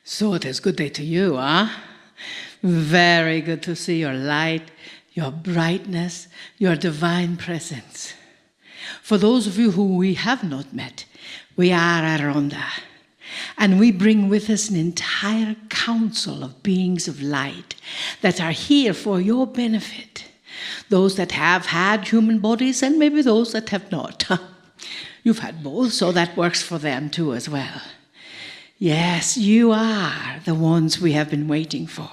So it is good day to you, huh? Very good to see your light, your brightness, your divine presence. For those of you who we have not met, we are Aronda, and we bring with us an entire council of beings of light that are here for your benefit. Those that have had human bodies and maybe those that have not. You've had both, so that works for them too as well. Yes, you are the ones we have been waiting for.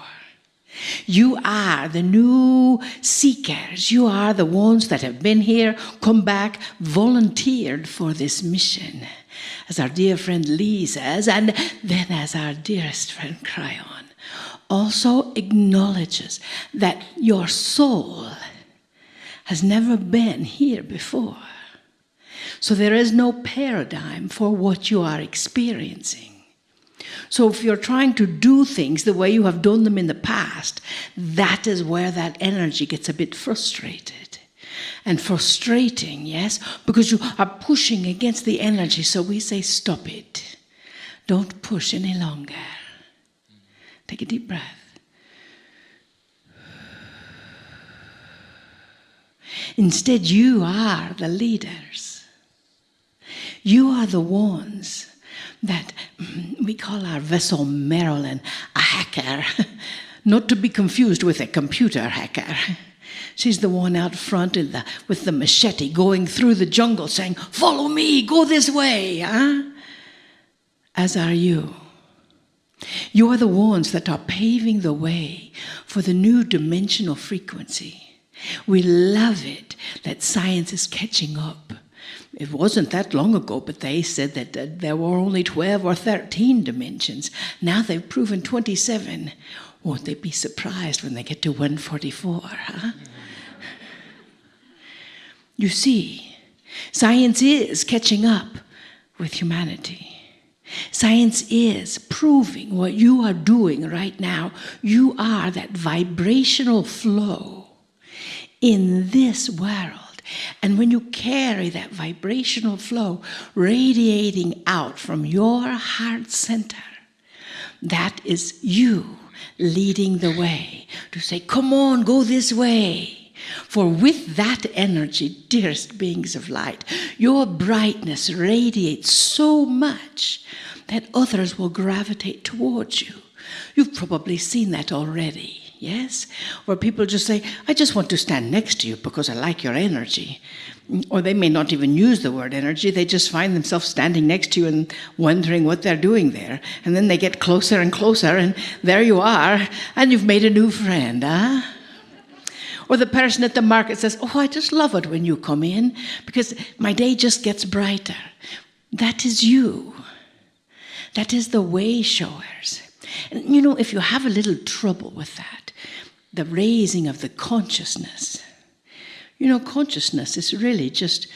You are the new seekers. You are the ones that have been here, come back, volunteered for this mission. As our dear friend Lee says, and then as our dearest friend Kryon also acknowledges that your soul has never been here before. So there is no paradigm for what you are experiencing. So if you're trying to do things the way you have done them in the past, that is where that energy gets a bit frustrated. And frustrating, yes, because you are pushing against the energy. So we say, stop it. Don't push any longer. Take a deep breath. Instead, you are the leaders. You are the ones that we call our vessel Marilyn a hacker, not to be confused with a computer hacker. She's the one out front with the machete going through the jungle saying, follow me, go this way, huh? As are you. You are the ones that are paving the way for the new dimensional frequency. We love it that science is catching up. It wasn't that long ago, but they said that there were only 12 or 13 dimensions. Now they've proven 27. Won't they be surprised when they get to 144, huh? You see, science is catching up with humanity. Science is proving what you are doing right now. You are that vibrational flow in this world. And when you carry that vibrational flow radiating out from your heart center, that is you leading the way to say, come on, go this way. For with that energy, dearest beings of light, your brightness radiates so much that others will gravitate towards you. You've probably seen that already. Yes? Or people just say, I just want to stand next to you because I like your energy. Or they may not even use the word energy. They just find themselves standing next to you and wondering what they're doing there. And then they get closer and closer, and there you are, and you've made a new friend, huh? Or the person at the market says, oh, I just love it when you come in because my day just gets brighter. That is you. That is the way showers. And you know, if you have a little trouble with that, the raising of the consciousness, you know, consciousness is really just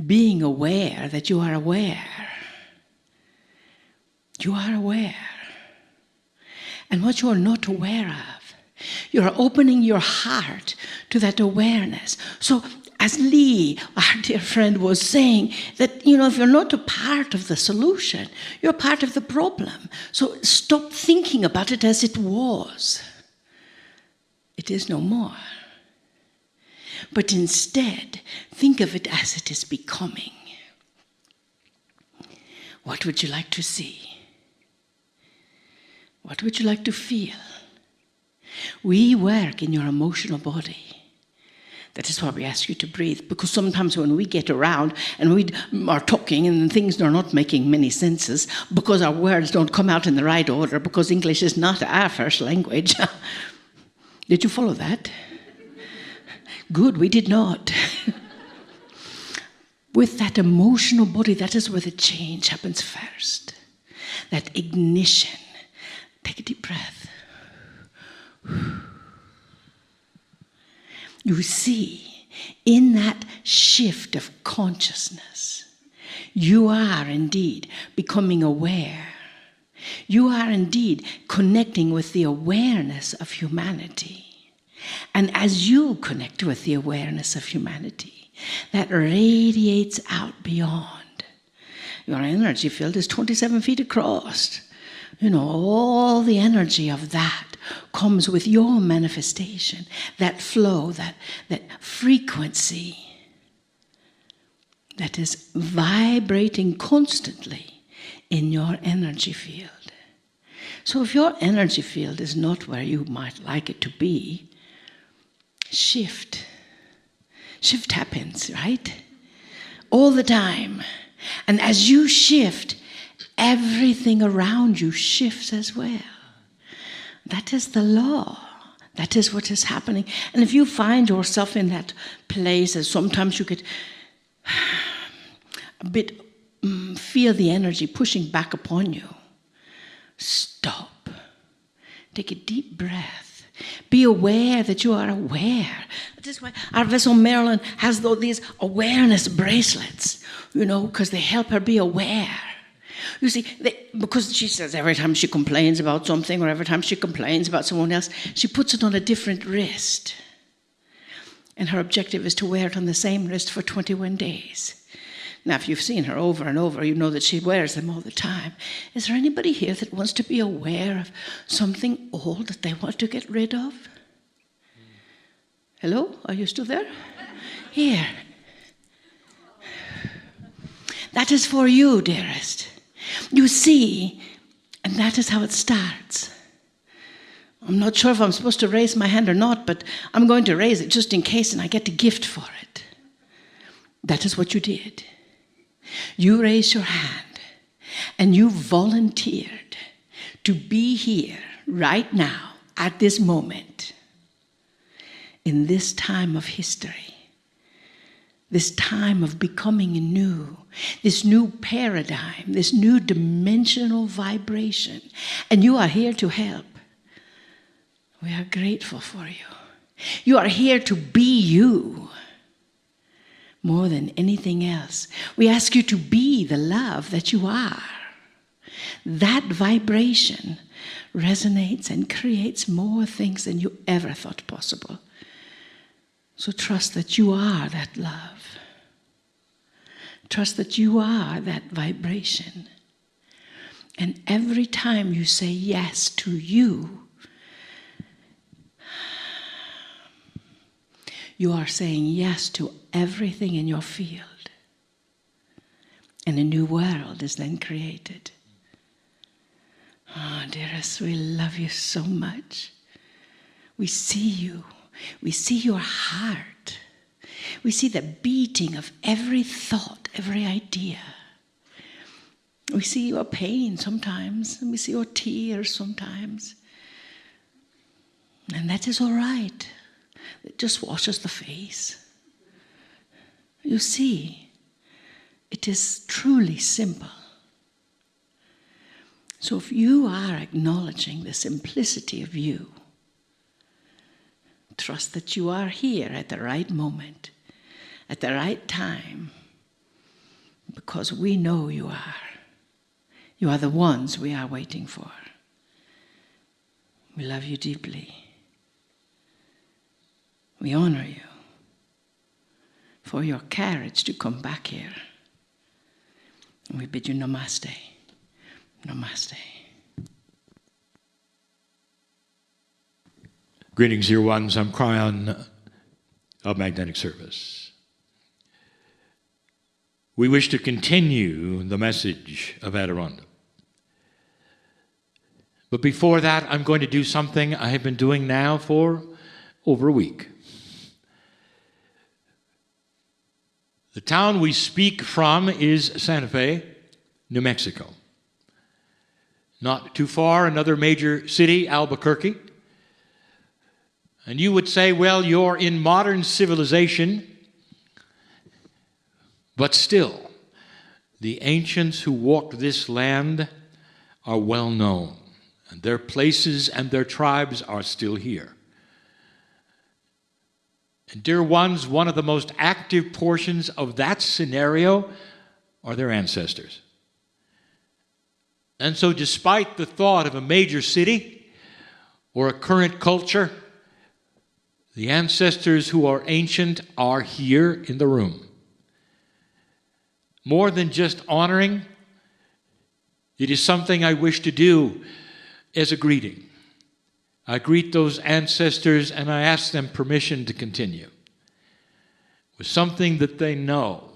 being aware that you are aware. You are aware. And what you are not aware of, you are opening your heart to that awareness. So as Lee, our dear friend, was saying, that, you know, if you're not a part of the solution, you're part of the problem. So stop thinking about it as it was. It is no more. But instead, think of it as it is becoming. What would you like to see? What would you like to feel? We work in your emotional body. That is why we ask you to breathe, because sometimes when we get around and we are talking and things are not making many senses because our words don't come out in the right order, because English is not our first language. Did you follow that? Good, we did not. With that emotional body, that is where the change happens first. That ignition. Take a deep breath. You see, in that shift of consciousness, you are indeed becoming aware. You are indeed connecting with the awareness of humanity. And as you connect with the awareness of humanity, that radiates out beyond. Your energy field is 27 feet across. all the energy of that comes with your manifestation, that flow, that frequency that is vibrating constantly in your energy field. So if your energy field is not where you might like it to be, shift. Shift happens, right? All the time. And as you shift, everything around you shifts as well. That is the law. That is what is happening. And if you find yourself in that place, as sometimes you get a bit, feel the energy pushing back upon you, stop. Take a deep breath. Be aware that you are aware. That is why our vessel Marilyn has these awareness bracelets, because they help her be aware. You see, because she says every time she complains about something or every time she complains about someone else, she puts it on a different wrist. And her objective is to wear it on the same wrist for 21 days. Now, if you've seen her over and over, you know that she wears them all the time. Is there anybody here that wants to be aware of something old that they want to get rid of? Hello? Are you still there? Here. That is for you, dearest. You see, and that is how it starts. I'm not sure if I'm supposed to raise my hand or not, but I'm going to raise it just in case, and I get a gift for it. That is what you did. You raised your hand, and you volunteered to be here right now, at this moment, in this time of history, this time of becoming new, this new paradigm, this new dimensional vibration, and you are here to help. We are grateful for you. You are here to be you more than anything else. We ask you to be the love that you are. That vibration resonates and creates more things than you ever thought possible. So trust that you are that love. Trust that you are that vibration. And every time you say yes to you, you are saying yes to everything in your field. And a new world is then created. Oh, dearest, we love you so much. We see you. We see your heart. We see the beating of every thought, every idea. We see your pain sometimes, and we see your tears sometimes. And that is all right. It just washes the face. You see, it is truly simple. So if you are acknowledging the simplicity of you, trust that you are here at the right moment, at the right time, because we know you are. You are the ones we are waiting for. We love you deeply. We honor you for your courage to come back here. And we bid you namaste. Namaste. Greetings, dear ones. I'm Kryon of Magnetic Service. We wish to continue the message of Adirondack. But before that, I'm going to do something I have been doing now for over a week. The town we speak from is Santa Fe, New Mexico. Not too far, another major city, Albuquerque. And you would say, well, you're in modern civilization, but still, the ancients who walked this land are well known, and their places and their tribes are still here. And dear ones, one of the most active portions of that scenario are their ancestors. And so despite the thought of a major city or a current culture, the ancestors who are ancient are here in the room. More than just honoring, It is something I wish to do as a greeting. I greet those ancestors and I ask them permission to continue with something that they know,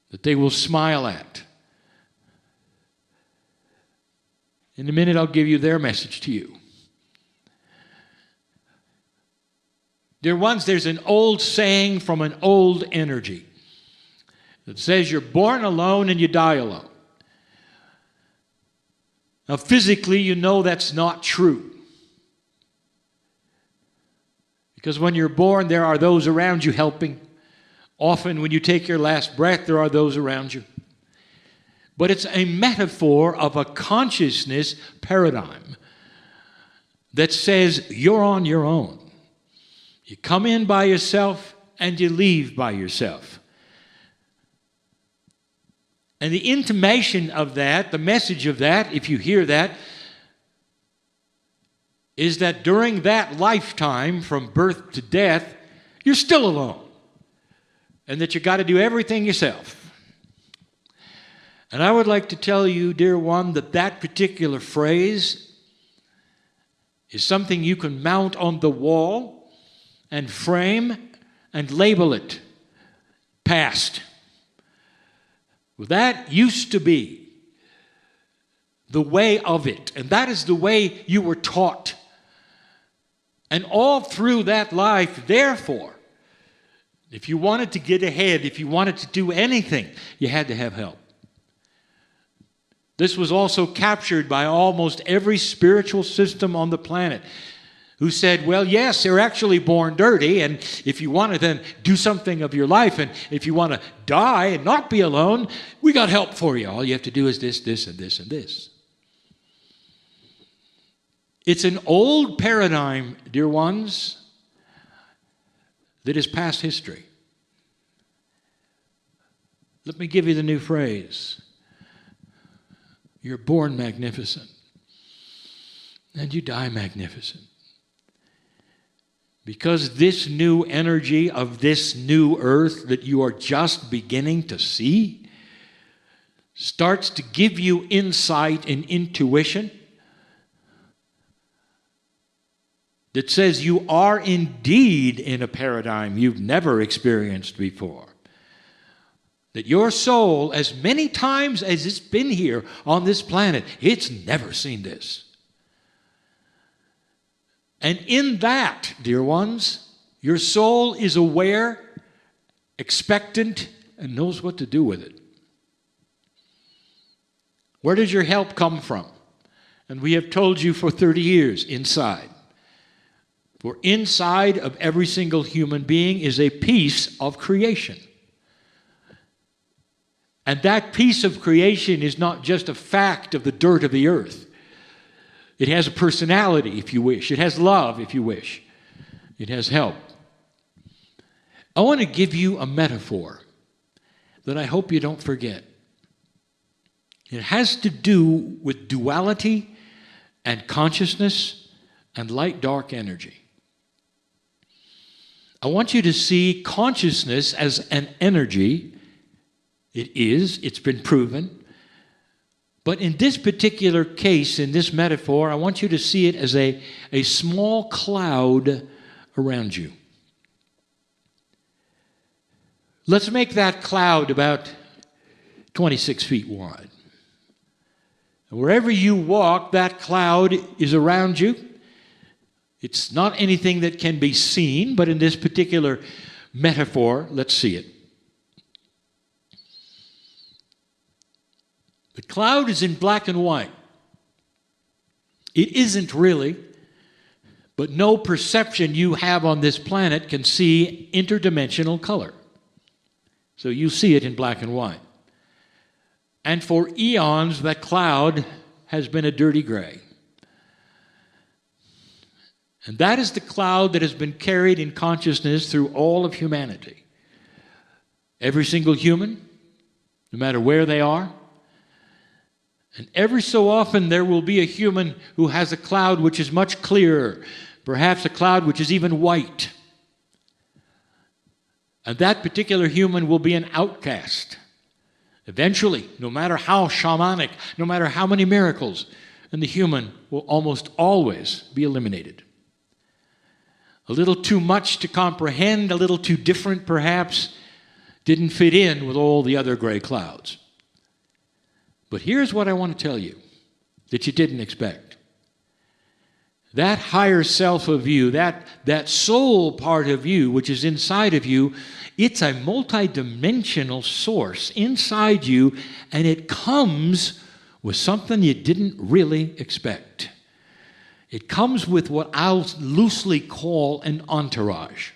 that they will smile at. In a minute, I'll give you their message to you. Dear ones, there's an old saying from an old energy that says you're born alone and you die alone. Now, physically, you know that's not true. Because when you're born, there are those around you helping. Often when you take your last breath, there are those around you. But it's a metaphor of a consciousness paradigm that says you're on your own. You come in by yourself and you leave by yourself. And the intimation of that, the message of that, if you hear that, is that during that lifetime, from birth to death, you're still alone. And that you got to do everything yourself. And I would like to tell you, dear one, that that particular phrase is something you can mount on the wall and frame and label it past. Well, that used to be the way of it. And that is the way you were taught. And all through that life, therefore, if you wanted to get ahead, if you wanted to do anything, you had to have help. This was also captured by almost every spiritual system on the planet, who said, well, yes, they're actually born dirty, and if you want to then do something of your life, and if you want to die and not be alone, we got help for you. All you have to do is this, this, and this, and this. It's an old paradigm, dear ones, that is past history. Let me give you the new phrase. You're born magnificent, and you die magnificent. Because this new energy of this new earth that you are just beginning to see starts to give you insight and intuition that says you are indeed in a paradigm you've never experienced before. That your soul, as many times as it's been here on this planet, it's never seen this. And in that, dear ones, your soul is aware, expectant, and knows what to do with it. Where does your help come from? And we have told you for 30 years, inside. For inside of every single human being is a piece of creation. And that piece of creation is not just a fact of the dirt of the earth. It has a personality, if you wish. It has love, if you wish. It has help. I want to give you a metaphor that I hope you don't forget. It has to do with duality and consciousness and light-dark energy. I want you to see consciousness as an energy. It is. It's been proven. But in this particular case, in this metaphor, I want you to see it as a small cloud around you. Let's make that cloud about 26 feet wide. And wherever you walk, that cloud is around you. It's not anything that can be seen, but in this particular metaphor, let's see it. The cloud is in black and white. It isn't really, but no perception you have on this planet can see interdimensional color. So you see it in black and white. And for eons, that cloud has been a dirty gray. And that is the cloud that has been carried in consciousness through all of humanity. Every single human, no matter where they are. And every so often there will be a human who has a cloud which is much clearer, perhaps a cloud which is even white. And that particular human will be an outcast. Eventually, no matter how shamanic, no matter how many miracles, and the human will almost always be eliminated. A little too much to comprehend, a little too different perhaps, didn't fit in with all the other gray clouds. But here's what I want to tell you that you didn't expect. That higher self of you, that soul part of you, which is inside of you, it's a multidimensional source inside you, and it comes with something you didn't really expect. It comes with what I'll loosely call an entourage.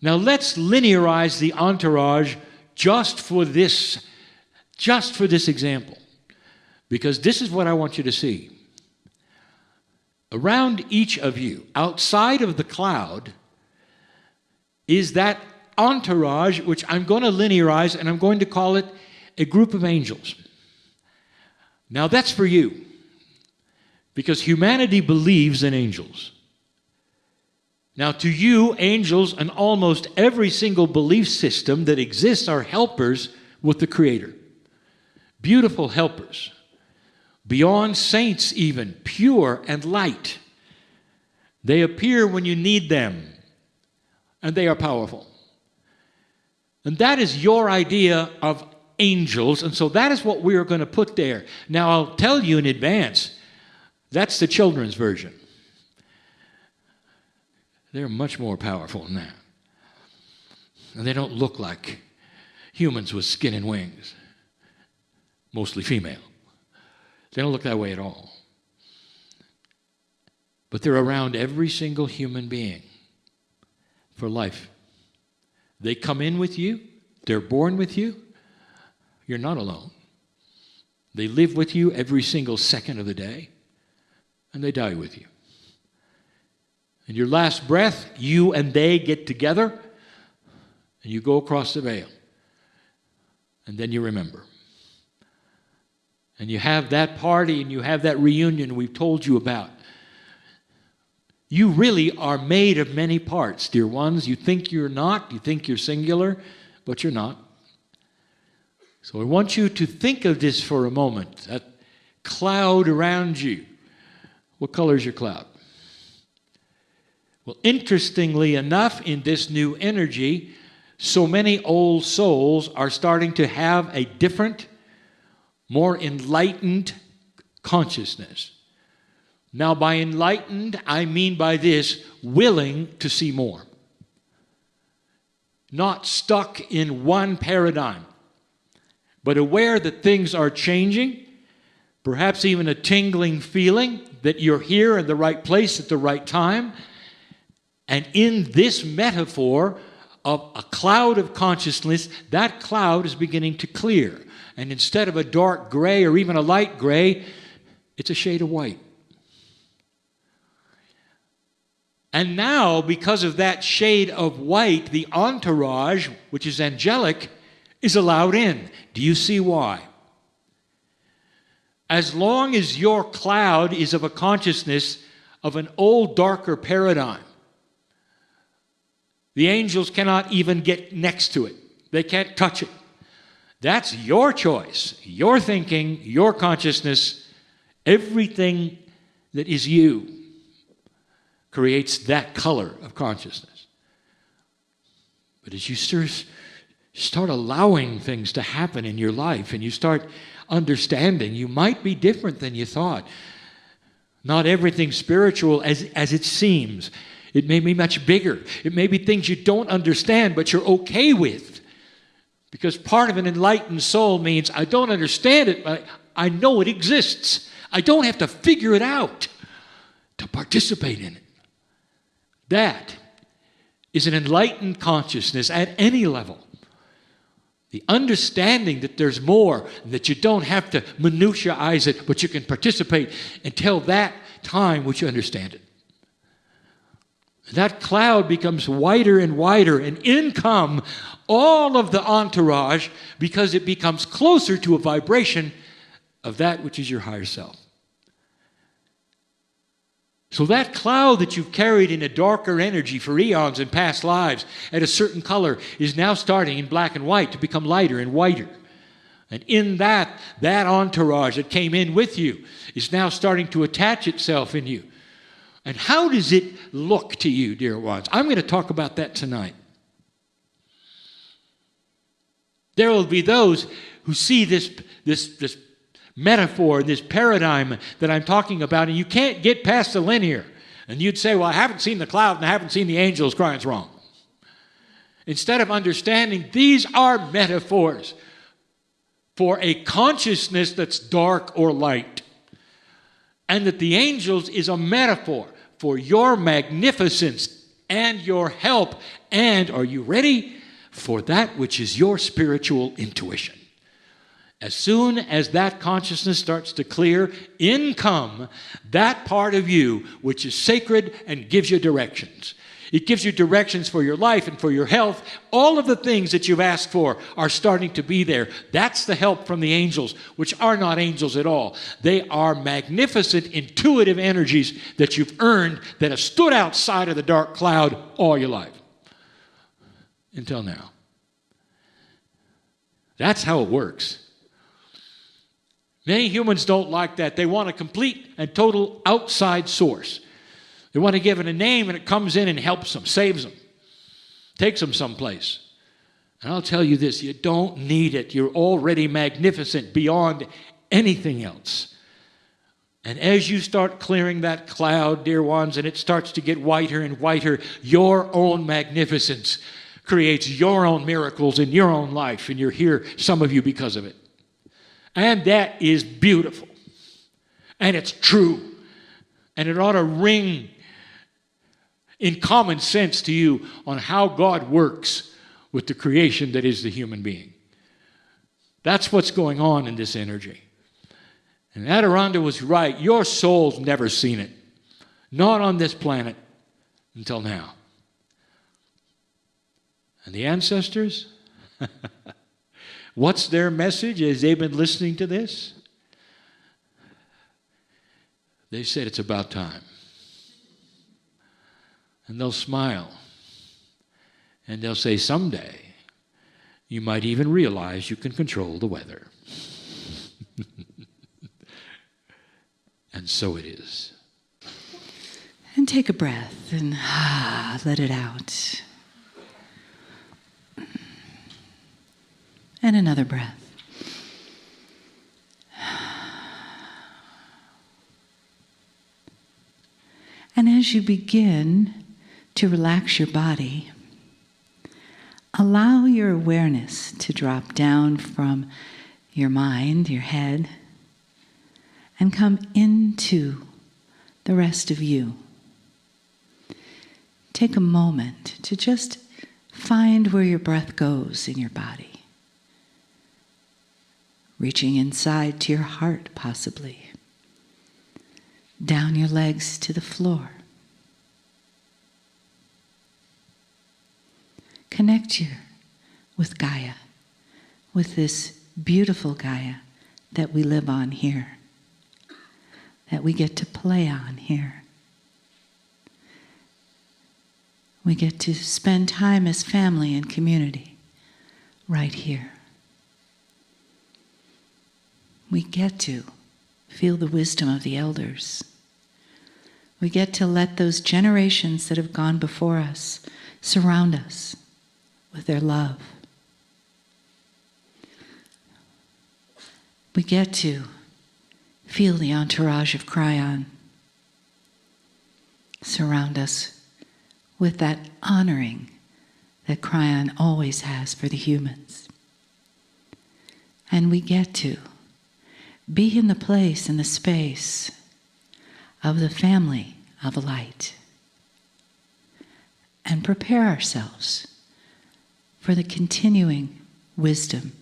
Now let's linearize the entourage just for this example, because this is what I want you to see. Around each of you, outside of the cloud, is that entourage, which I'm going to linearize, and I'm going to call it a group of angels. Now that's for you, because humanity believes in angels. Now to you, angels and almost every single belief system that exists are helpers with the Creator. Beautiful helpers. Beyond saints even, pure and light. They appear when you need them, and they are powerful. And that is your idea of angels, and so that is what we are going to put there. Now I'll tell you in advance, that's the children's version. They're much more powerful than that. And they don't look like humans with skin and wings. Mostly female. They don't look that way at all. But they're around every single human being for life. They come in with you. They're born with you. You're not alone. They live with you every single second of the day. And they die with you. And your last breath, you and they get together. And you go across the veil. And then you remember. And you have that party and you have that reunion we've told you about. You really are made of many parts, dear ones. You think you're not. You think you're singular, but you're not. So I want you to think of this for a moment. That cloud around you. What color is your cloud? Well, interestingly enough, in this new energy, so many old souls are starting to have a different, more enlightened consciousness. Now, by enlightened, I mean by this, willing to see more. Not stuck in one paradigm, but aware that things are changing, perhaps even a tingling feeling that you're here in the right place at the right time. And in this metaphor of a cloud of consciousness, that cloud is beginning to clear. And instead of a dark gray or even a light gray, it's a shade of white. And now, because of that shade of white, the entourage, which is angelic, is allowed in. Do you see why? As long as your cloud is of a consciousness of an old, darker paradigm, the angels cannot even get next to it. They can't touch it. That's your choice, your thinking, your consciousness. Everything that is you creates that color of consciousness. But as you start allowing things to happen in your life and you start understanding, you might be different than you thought. Not everything spiritual as it seems. It may be much bigger. It may be things you don't understand, but you're okay with. Because part of an enlightened soul means I don't understand it, but I know it exists. I don't have to figure it out to participate in it. That is an enlightened consciousness at any level. The understanding that there's more, and that you don't have to minutiaize it, but you can participate until that time which you understand it. That cloud becomes wider and wider, and in come all of the entourage because it becomes closer to a vibration of that which is your higher self. So that cloud that you've carried in a darker energy for eons in past lives at a certain color is now starting in black and white to become lighter and whiter. And in that entourage that came in with you is now starting to attach itself in you. And how does it look to you, dear ones? I'm going to talk about that tonight. There will be those who see this metaphor, this paradigm that I'm talking about, and you can't get past the linear. And you'd say, well, I haven't seen the cloud and I haven't seen the angels. Cryon's wrong. Instead of understanding, these are metaphors for a consciousness that's dark or light. And that the angels is a metaphor for your magnificence and your help. And, are you ready? For that which is your spiritual intuition. As soon as that consciousness starts to clear, in come that part of you which is sacred and gives you directions. It gives you directions for your life and for your health. All of the things that you've asked for are starting to be there. That's the help from the angels, which are not angels at all. They are magnificent, intuitive energies that you've earned that have stood outside of the dark cloud all your life. Until now. That's how it works. Many humans don't like that. They want a complete and total outside source. They want to give it a name and it comes in and helps them, saves them, takes them someplace. And I'll tell you this, you don't need it. You're already magnificent beyond anything else. And as you start clearing that cloud, dear ones, and it starts to get whiter and whiter, your own magnificence creates your own miracles in your own life. And you're here, some of you, because of it. And that is beautiful. And it's true. And it ought to ring in common sense to you on how God works with the creation that is the human being. That's what's going on in this energy. And Adironda was right. Your soul's never seen it. Not on this planet until now. And the ancestors? What's their message as they've been listening to this? They said it's about time. And they'll smile. And they'll say, someday, you might even realize you can control the weather. And so it is. And take a breath and let it out. And another breath. And as you begin to relax your body, allow your awareness to drop down from your mind, your head, and come into the rest of you. Take a moment to just find where your breath goes in your body. Reaching inside to your heart, possibly. Down your legs to the floor. Connect you with Gaia, with this beautiful Gaia that we live on here, that we get to play on here. We get to spend time as family and community right here. We get to feel the wisdom of the elders. We get to let those generations that have gone before us surround us with their love. We get to feel the entourage of Kryon surround us with that honoring that Kryon always has for the humans. And we get to be in the place and the space of the family of light and prepare ourselves for the continuing wisdom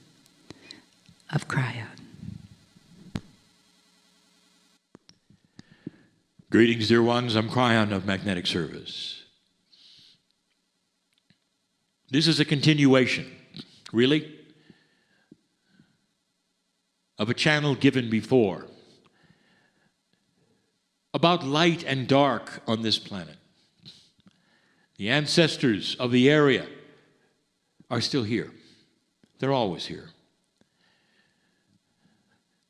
of Kryon. Greetings, dear ones. I'm Kryon of Magnetic Service. This is a continuation, really, of a channel given before. about light and dark on this planet. The ancestors of the area are still here. They're always here.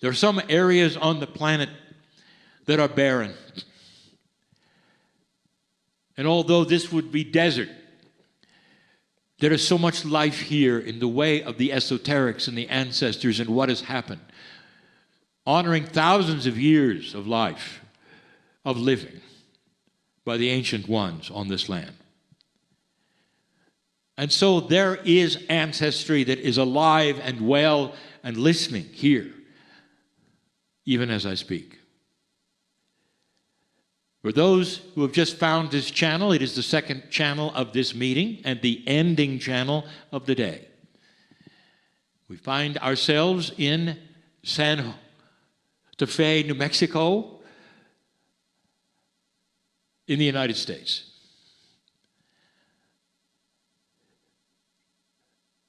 There are some areas on the planet that are barren. And although this would be desert, there is so much life here in the way of the esoterics and the ancestors and what has happened, honoring thousands of years of life, of living by the ancient ones on this land. And so there is ancestry that is alive and well and listening here, even as I speak. For those who have just found this channel, it is the second channel of this meeting and the ending channel of the day. We find ourselves in Santa Fe, New Mexico, in the United States.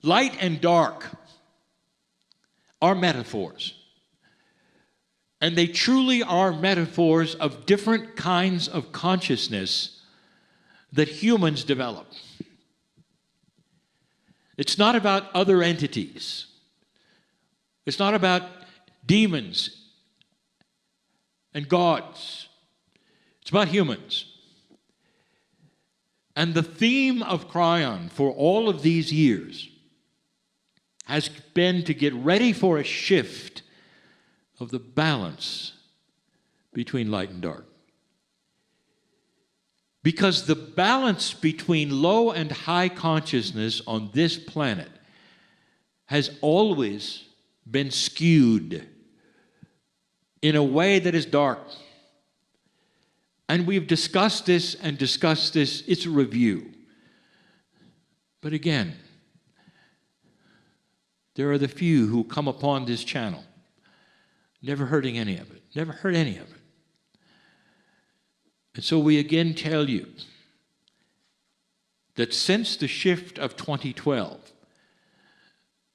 Light and dark are metaphors. And they truly are metaphors of different kinds of consciousness that humans develop. It's not about other entities. It's not about demons and gods. It's about humans. And the theme of Kryon for all of these years has been to get ready for a shift of the balance between light and dark. Because the balance between low and high consciousness on this planet has always been skewed in a way that is dark. And we've discussed this and discussed this. It's a review. But again, there are the few who come upon this channel never hearing any of it, never heard any of it. And so we again tell you that since the shift of 2012,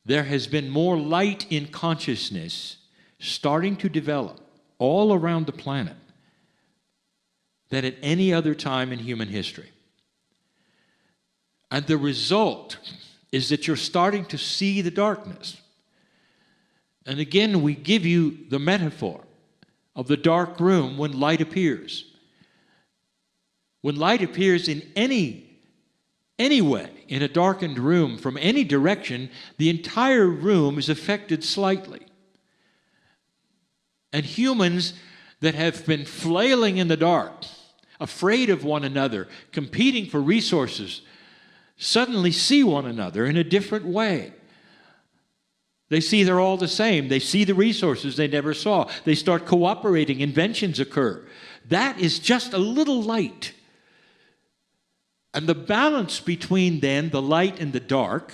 there has been more light in consciousness starting to develop all around the planet than at any other time in human history. And the result is that you're starting to see the darkness. And again, we give you the metaphor of the dark room when light appears. When light appears in any way, in a darkened room, from any direction, the entire room is affected slightly. And humans that have been flailing in the dark, afraid of one another, competing for resources, suddenly see one another in a different way. They see they're all the same. They see the resources they never saw. They start cooperating. Inventions occur. That is just a little light. And the balance between then the light and the dark,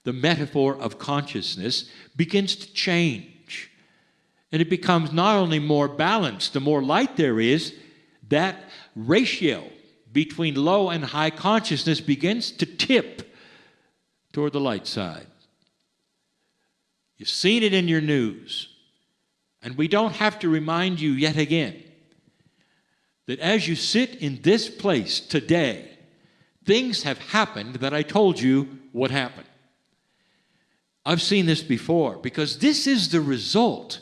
the metaphor of consciousness, begins to change. And it becomes not only more balanced, the more light there is, that ratio between low and high consciousness begins to tip toward the light side. You've seen it in your news. And we don't have to remind you yet again that as you sit in this place today, things have happened that I told you would happen. I've seen this before because this is the result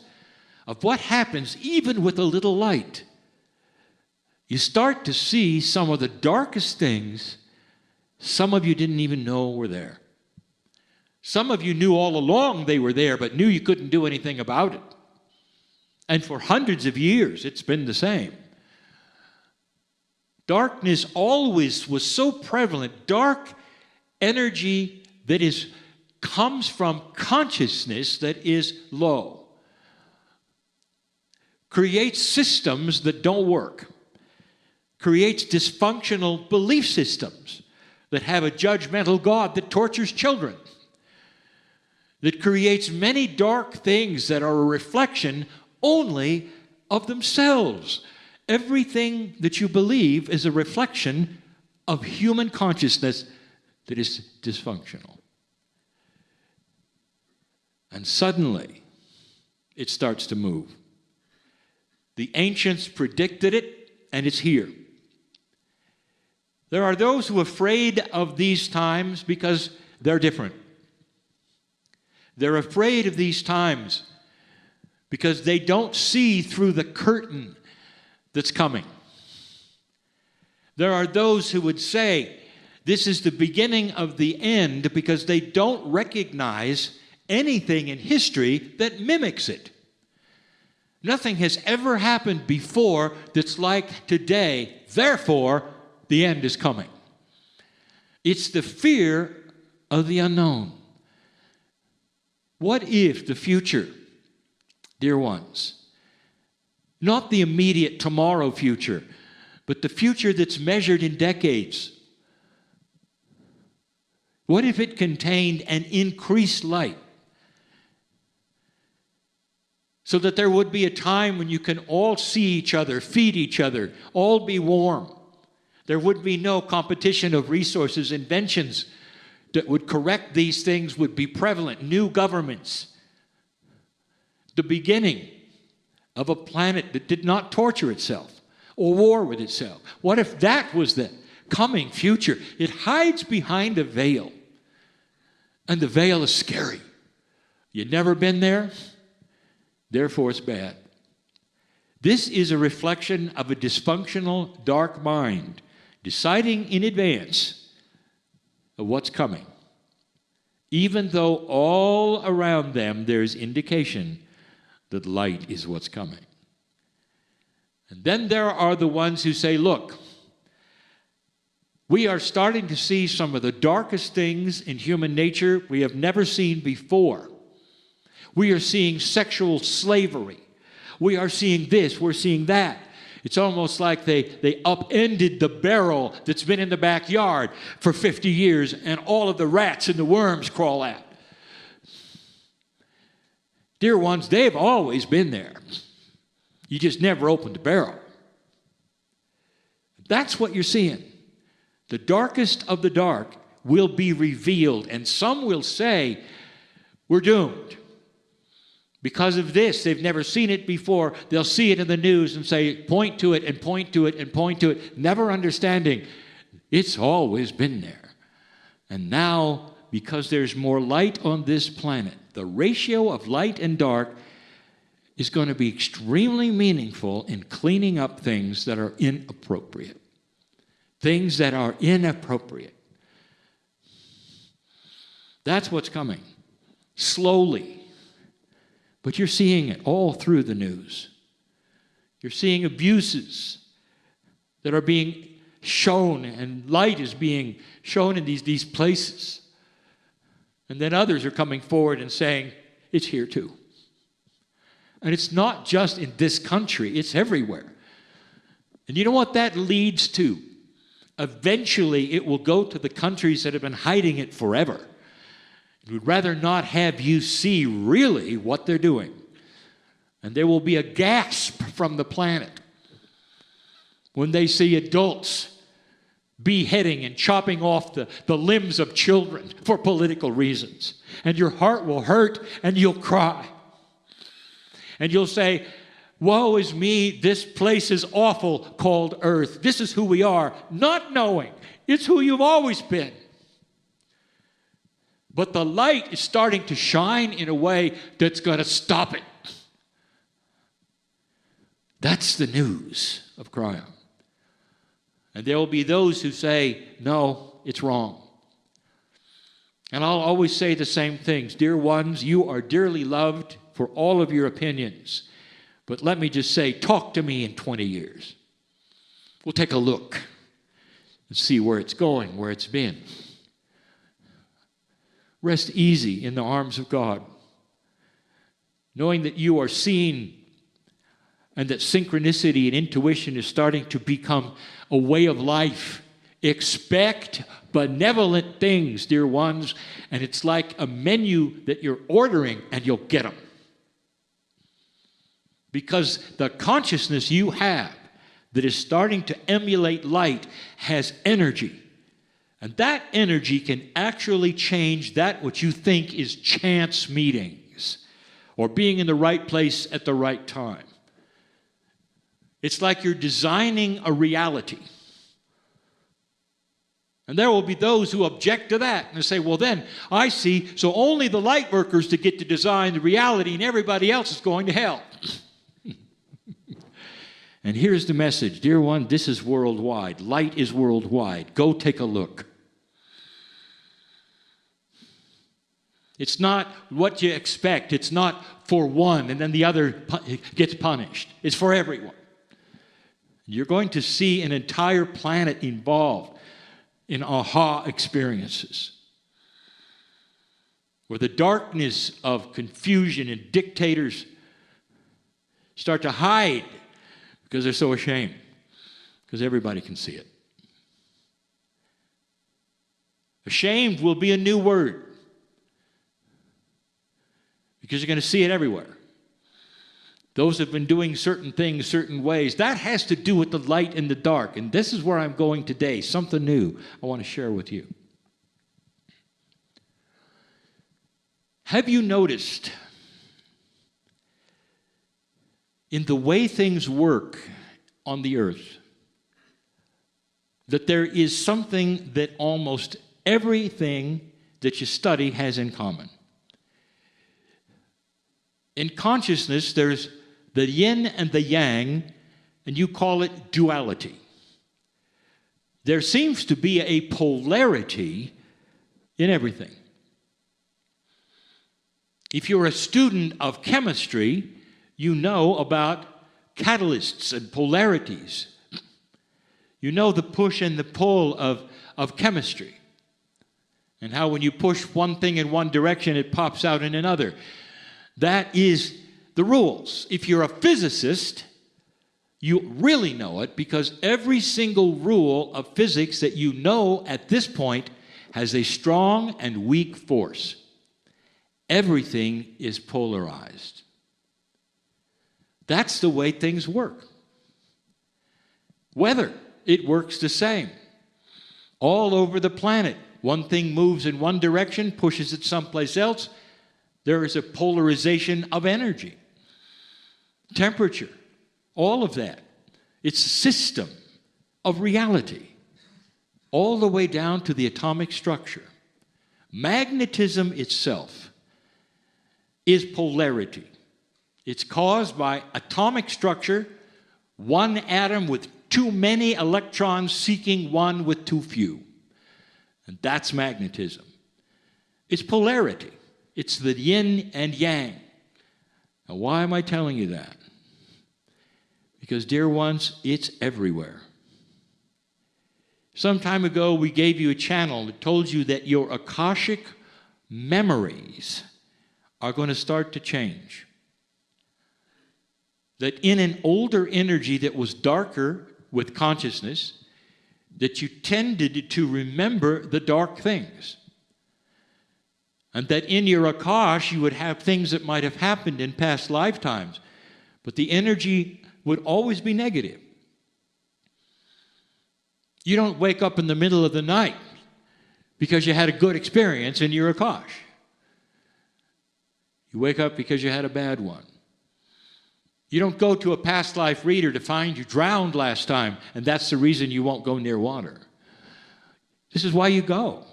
of what happens even with a little light. You start to see some of the darkest things some of you didn't even know were there. Some of you knew all along they were there, but knew you couldn't do anything about it. And for hundreds of years, it's been the same. Darkness always was so prevalent. Dark energy that comes from consciousness that is low. Creates systems that don't work. Creates dysfunctional belief systems that have a judgmental God that tortures children. That creates many dark things that are a reflection only of themselves. Everything that you believe is a reflection of human consciousness that is dysfunctional. And suddenly, it starts to move. The ancients predicted it, and it's here. There are those who are afraid of these times because they're different. They're afraid of these times because they don't see through the curtain that's coming. There are those who would say this is the beginning of the end because they don't recognize anything in history that mimics it. Nothing has ever happened before that's like today. Therefore, the end is coming. It's the fear of the unknown. What if the future, dear ones, not the immediate tomorrow future, but the future that's measured in decades, what if it contained an increased light? So that there would be a time when you can all see each other, feed each other, all be warm. There would be no competition of resources. Inventions that would correct these things would be prevalent. New governments. The beginning of a planet that did not torture itself or war with itself. What if that was the coming future? It hides behind a veil. And the veil is scary. You've never been there? Therefore, it's bad. This is a reflection of a dysfunctional, dark mind, deciding in advance of what's coming, even though all around them there's indication that light is what's coming. And then there are the ones who say, look, we are starting to see some of the darkest things in human nature we have never seen before. We are seeing sexual slavery. We are seeing this, we're seeing that. It's almost like they upended the barrel that's been in the backyard for 50 years and all of the rats and the worms crawl out. Dear ones, they've always been there. You just never opened the barrel. That's what you're seeing. The darkest of the dark will be revealed, and some will say, we're doomed. Because of this, they've never seen it before. They'll see it in the news and say, point to it and point to it and point to it, never understanding it's always been there. And now, because there's more light on this planet, the ratio of light and dark is going to be extremely meaningful in cleaning up things that are inappropriate. Things that are inappropriate. That's what's coming. Slowly. But you're seeing it all through the news. You're seeing abuses that are being shown, and light is being shown in these places. And then others are coming forward and saying, it's here too. And it's not just in this country, it's everywhere. And you know what that leads to? Eventually it will go to the countries that have been hiding it forever. We'd rather not have you see really what they're doing. And there will be a gasp from the planet when they see adults beheading and chopping off the limbs of children for political reasons. And your heart will hurt and you'll cry. And you'll say, woe is me, this place is awful called earth. This is who we are, not knowing it's who you've always been. But the light is starting to shine in a way that's going to stop it. That's the news of Kryon. And there will be those who say, no, it's wrong. And I'll always say the same things. Dear ones, you are dearly loved for all of your opinions. But let me just say, talk to me in 20 years. We'll take a look and see where it's going, where it's been. Rest easy in the arms of God, knowing that you are seen and that synchronicity and intuition is starting to become a way of life. Expect benevolent things, dear ones, and it's like a menu that you're ordering and you'll get them. Because the consciousness you have that is starting to emulate light has energy. And that energy can actually change that which you think is chance meetings or being in the right place at the right time. It's like you're designing a reality. And there will be those who object to that and say, well then, I see, so only the light workers to get to design the reality and everybody else is going to hell. And here's the message. Dear one, this is worldwide. Light is worldwide. Go take a look. It's not what you expect. It's not for one and then the other gets punished. It's for everyone. You're going to see an entire planet involved in aha experiences, where the darkness of confusion and dictators start to hide because they're so ashamed, because everybody can see it. Ashamed will be a new word, because you're going to see it everywhere. Those have been doing certain things certain ways. That has to do with the light and the dark. And this is where I'm going today. Something new I want to share with you. Have you noticed in the way things work on the earth that there is something that almost everything that you study has in common? In consciousness, there's the yin and the yang, and you call it duality. There seems to be a polarity in everything. If you're a student of chemistry, you know about catalysts and polarities. You know the push and the pull of chemistry, and how when you push one thing in one direction, it pops out in another. That is the rules. If you're a physicist, you really know it, because every single rule of physics that you know at this point has a strong and weak force. Everything is polarized. That's the way things work. Weather, it works the same. All over the planet, one thing moves in one direction, pushes it someplace else. There is a polarization of energy, temperature, all of that. It's a system of reality, all the way down to the atomic structure. Magnetism itself is polarity. It's caused by atomic structure, one atom with too many electrons seeking one with too few. And that's magnetism. It's polarity. It's the yin and yang. Now, why am I telling you that? Because, dear ones, it's everywhere. Some time ago, we gave you a channel that told you that your Akashic memories are going to start to change. That in an older energy that was darker with consciousness, that you tended to remember the dark things. And that in your Akash, you would have things that might have happened in past lifetimes. But the energy would always be negative. You don't wake up in the middle of the night because you had a good experience in your Akash. You wake up because you had a bad one. You don't go to a past life reader to find you drowned last time, and that's the reason you won't go near water. This is why you go.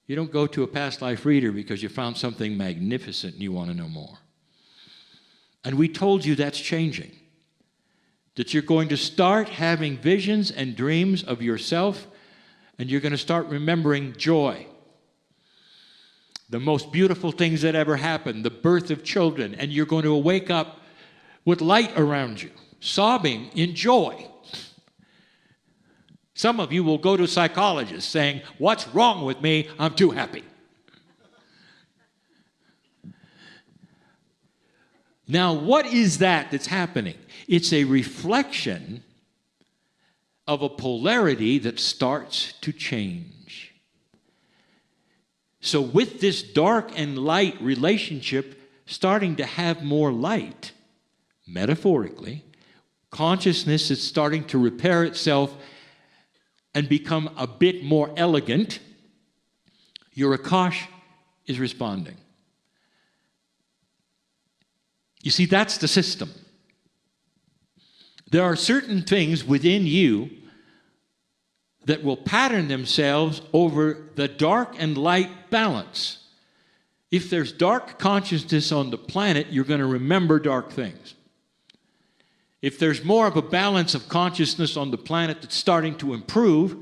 You don't go to a past life reader because you found something magnificent and you want to know more. And we told you that's changing. That you're going to start having visions and dreams of yourself, and you're going to start remembering joy. The most beautiful things that ever happened, the birth of children, and you're going to wake up with light around you, sobbing in joy. Some of you will go to a psychologist saying, "What's wrong with me? I'm too happy." Now, what is that that's happening? It's a reflection of a polarity that starts to change. So with this dark and light relationship starting to have more light, metaphorically, consciousness is starting to repair itself and become a bit more elegant, your Akash is responding. You see, that's the system. there are certain things within you that will pattern themselves over the dark and light balance. If there's dark consciousness on the planet, you're going to remember dark things. If there's more of a balance of consciousness on the planet that's starting to improve,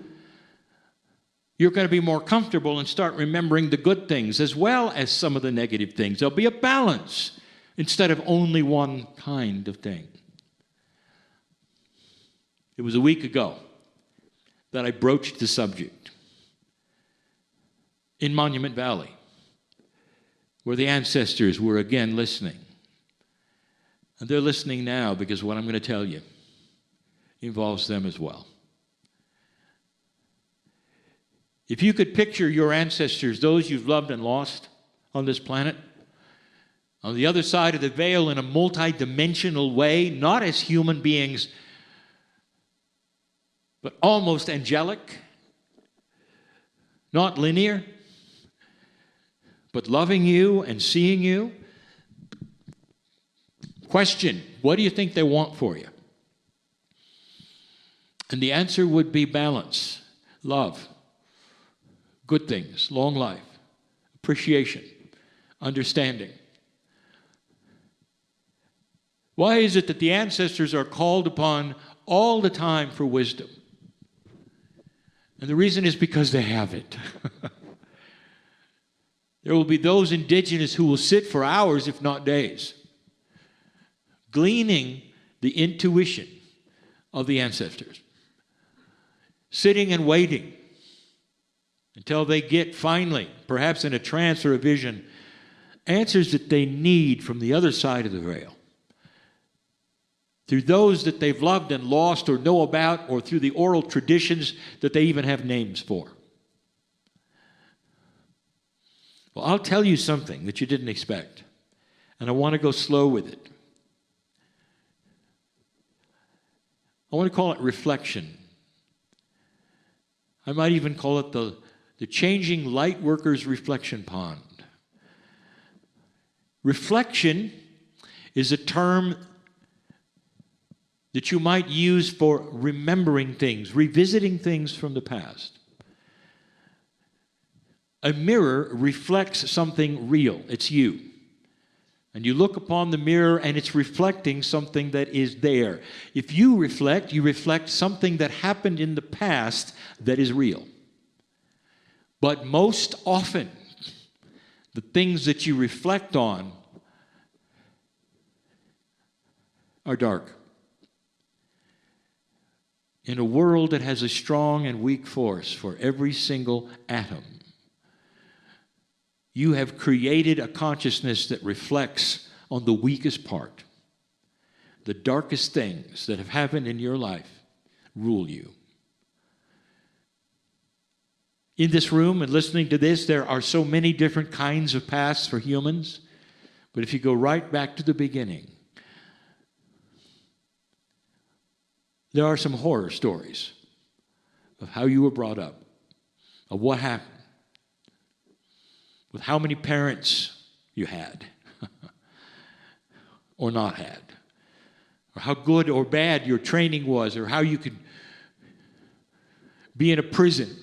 you're going to be more comfortable and start remembering the good things as well as some of the negative things. There'll be a balance instead of only one kind of thing. It was a week ago that I broached the subject in Monument Valley, where the ancestors were again listening. And they're listening now because what I'm going to tell you involves them as well. If you could picture your ancestors, those you've loved and lost on this planet, on the other side of the veil in a multi-dimensional way, not as human beings, but almost angelic, not linear, but loving you and seeing you. Question, what do you think they want for you? And the answer would be balance, love, good things, long life, appreciation, understanding. Why is it that the ancestors are called upon all the time for wisdom? And the reason is because they have it. There will be those indigenous who will sit for hours, if not days, gleaning the intuition of the ancestors, sitting and waiting until they get finally, perhaps in a trance or a vision, answers that they need from the other side of the veil, through those that they've loved and lost or know about, or through the oral traditions that they even have names for. Well, I'll tell you something that you didn't expect, and I want to go slow with it. I want to call it reflection. I might even call it the changing Lightworker's reflection pond. Reflection is a term that you might use for remembering things, revisiting things from the past. A mirror reflects something real. It's you. And you look upon the mirror and it's reflecting something that is there. If you reflect something that happened in the past that is real. But most often, the things that you reflect on are dark. In a world that has a strong and weak force for every single atom, you have created a consciousness that reflects on the weakest part. The darkest things that have happened in your life rule you. In this room and listening to this, there are so many different kinds of pasts for humans. But if you go right back to the beginning, there are some horror stories of how you were brought up, of what happened, with how many parents you had or not had, or how good or bad your training was, or how you could be in a prison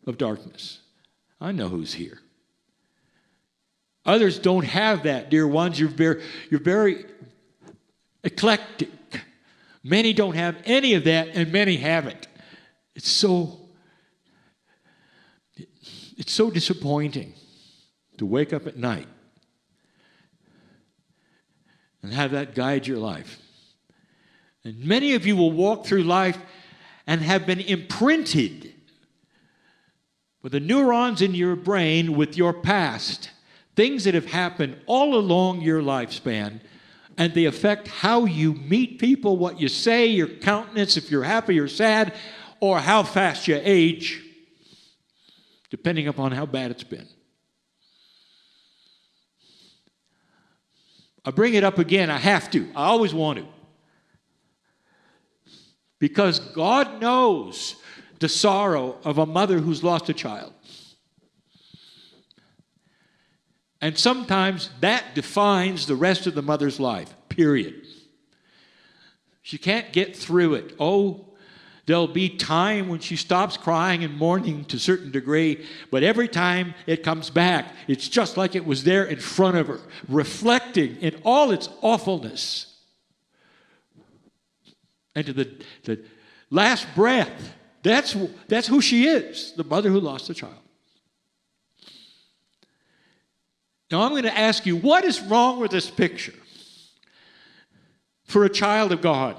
of darkness. I know who's here. Others don't have that, dear ones. You're very eclectic. Many don't have any of that, and many have it. It's so disappointing to wake up at night and have that guide your life. And many of you will walk through life and have been imprinted with the neurons in your brain with your past, things that have happened all along your lifespan, and they affect how you meet people, what you say, your countenance, if you're happy or sad, or how fast you age, depending upon how bad it's been. I bring it up again. I have to. I always want to. Because God knows the sorrow of a mother who's lost a child. And sometimes that defines the rest of the mother's life, period. She can't get through it. Oh, there'll be time when she stops crying and mourning to a certain degree, but every time it comes back, it's just like it was there in front of her, reflecting in all its awfulness. And to the last breath, that's who she is, the mother who lost a child. Now I'm going to ask you, what is wrong with this picture for a child of God?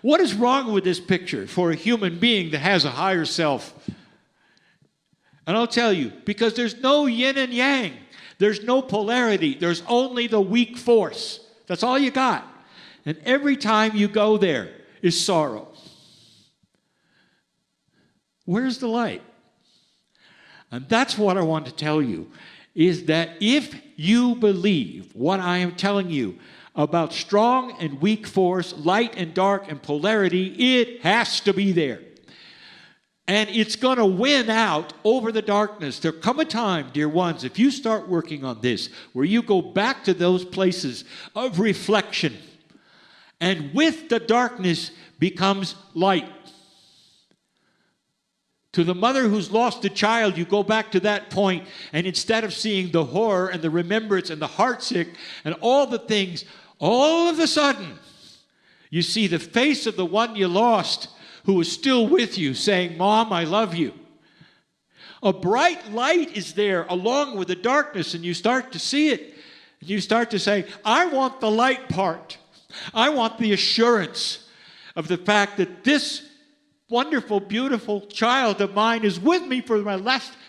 What is wrong with this picture for a human being that has a higher self? And I'll tell you, because there's no yin and yang. There's no polarity. There's only the weak force. That's all you got. And every time you go there is sorrow. Where's the light? And that's what I want to tell you, is that if you believe what I am telling you about strong and weak force, light and dark and polarity, it has to be there. And it's going to win out over the darkness. There'll come a time, dear ones, if you start working on this, where you go back to those places of reflection, and with the darkness becomes light. To the mother who's lost a child, you go back to that point, and instead of seeing the horror and the remembrance and the heartsick and all the things, all of a sudden, you see the face of the one you lost who is still with you saying, Mom, I love you. A bright light is there along with the darkness, and you start to see it. And you start to say, I want the light part. I want the assurance of the fact that this wonderful, beautiful child of mine is with me for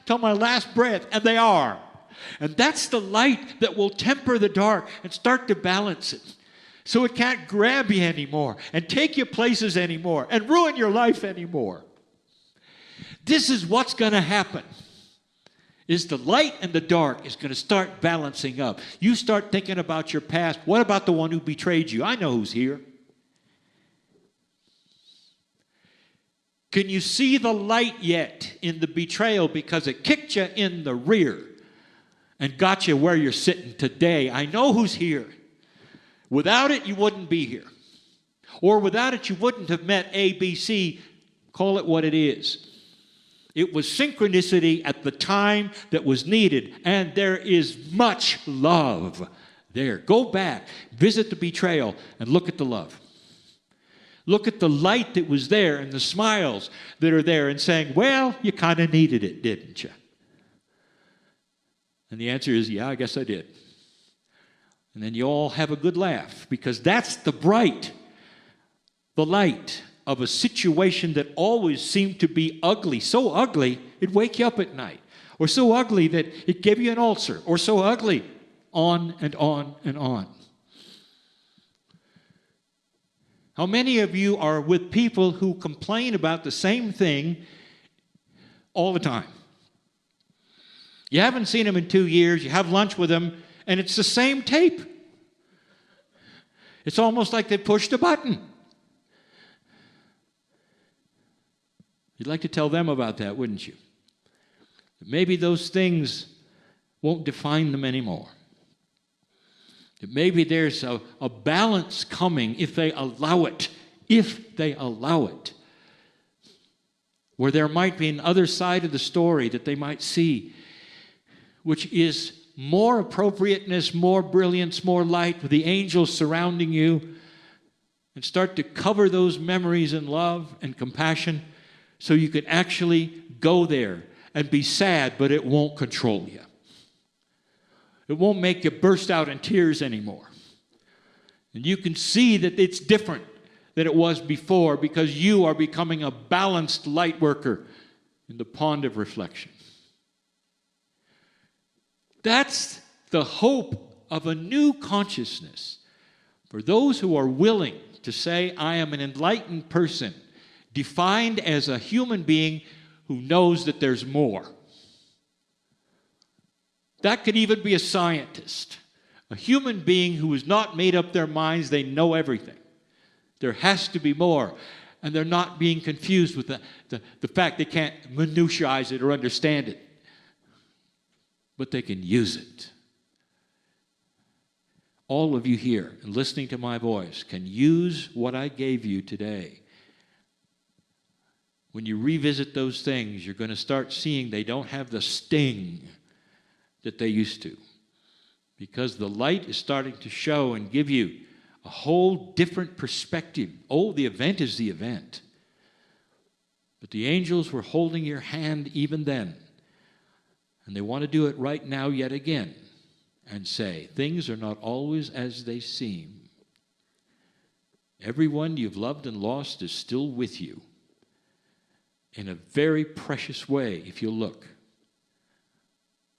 till my last breath, and they are. And that's the light that will temper the dark and start to balance it, so it can't grab you anymore and take you places anymore and ruin your life anymore. This is what's going to happen, is the light and the dark is going to start balancing up. You start thinking about your past. What about the one who betrayed you? I know who's here. Can you see the light yet in the betrayal, because it kicked you in the rear and got you where you're sitting today? I know who's here. Without it, you wouldn't be here. Or without it, you wouldn't have met A, B, C. Call it what it is. It was synchronicity at the time that was needed, and there is much love there. Go back, visit the betrayal, and look at the love. Look at the light that was there and the smiles that are there, and saying, well, you kind of needed it, didn't you? And the answer is, yeah, I guess I did. And then you all have a good laugh, because that's the light of a situation that always seemed to be ugly. So ugly, it'd wake you up at night. Or so ugly that it gave you an ulcer. Or so ugly, on and on and on. How many of you are with people who complain about the same thing all the time? You haven't seen them in 2 years, you have lunch with them, and it's the same tape. It's almost like they pushed a button. You'd like to tell them about that, wouldn't you? Maybe those things won't define them anymore. Maybe there's a balance coming if they allow it. If they allow it. Where there might be an other side of the story that they might see, which is more appropriateness, more brilliance, more light, with the angels surrounding you, and start to cover those memories in love and compassion, so you can actually go there and be sad, but it won't control you. It won't make you burst out in tears anymore. And you can see that it's different than it was before, because you are becoming a balanced light worker in the pond of reflection. That's the hope of a new consciousness for those who are willing to say, I am an enlightened person, defined as a human being who knows that there's more. That could even be a scientist, a human being who has not made up their minds they know everything. There has to be more, and they're not being confused with the fact they can't minutiaize it or understand it, but they can use it. all of you here and listening to my voice can use what I gave you today. When you revisit those things, you're going to start seeing they don't have the sting that they used to. Because the light is starting to show and give you a whole different perspective. Oh, the event is the event. But the angels were holding your hand even then. And they want to do it right now yet again and say, things are not always as they seem. Everyone you've loved and lost is still with you in a very precious way if you look.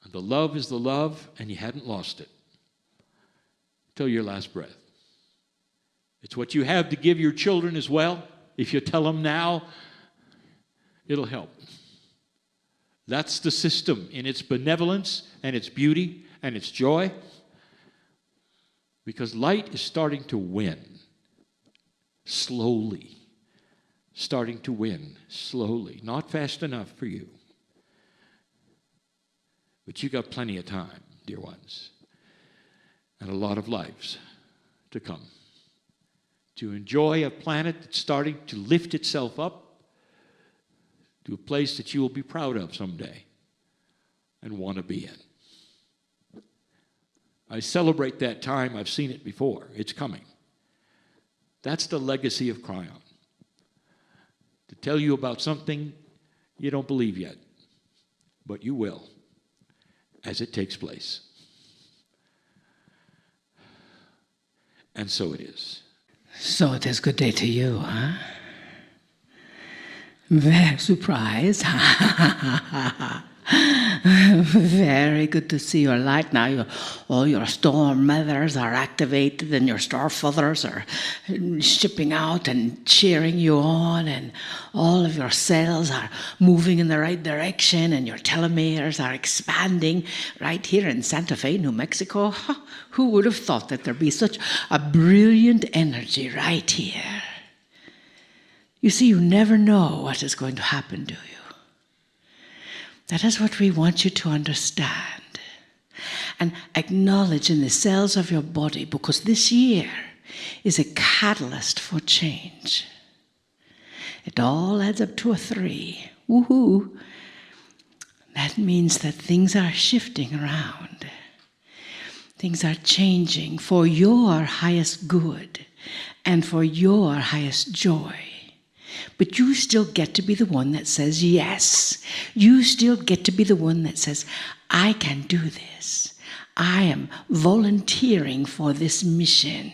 And the love is the love, and you hadn't lost it till your last breath. It's what you have to give your children as well. If you tell them now, it'll help. That's the system in its benevolence and its beauty and its joy. Because light is starting to win. Slowly. Starting to win. Slowly. Not fast enough for you. But you got plenty of time, dear ones. And a lot of lives to come. To enjoy a planet that's starting to lift itself up to a place that you will be proud of someday and want to be in. I celebrate that time. I've seen it before. It's coming. That's the legacy of Kryon. To tell you about something you don't believe yet, but you will as it takes place. And so it is. So it is good day to you, huh? Very surprised. Very good to see your light now. All your storm mothers are activated and your star fathers are shipping out and cheering you on, and all of your cells are moving in the right direction, and your telomeres are expanding right here in Santa Fe, New Mexico. Who would have thought that there'd be such a brilliant energy right here? You see, you never know what is going to happen to you. That is what we want you to understand and acknowledge in the cells of your body, because this year is a catalyst for change. It all adds up to a 3. Woohoo! That means that things are shifting around. Things are changing for your highest good and for your highest joy. But you still get to be the one that says yes. You still get to be the one that says, I can do this. I am volunteering for this mission.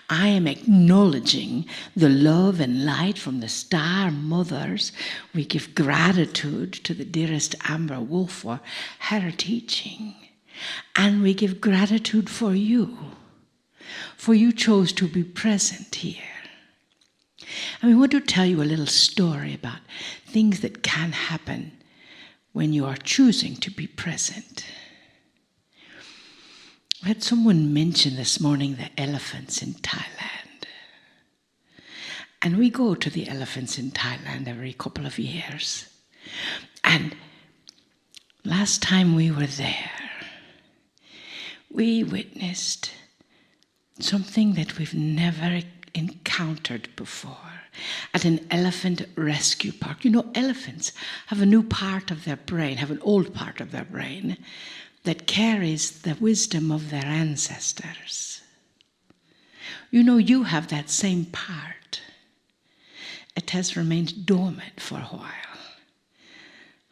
I am acknowledging the love and light from the star mothers. We give gratitude to the dearest Amber Wolf for her teaching. And we give gratitude for you chose to be present here. And we want to tell you a little story about things that can happen when you are choosing to be present. We had someone mention this morning the elephants in Thailand. And we go to the elephants in Thailand every couple of years. And last time we were there, we witnessed something that we've never encountered before at an elephant rescue park. You know, elephants have a new part of their brain, have an old part of their brain that carries the wisdom of their ancestors. You know, you have that same part. It has remained dormant for a while.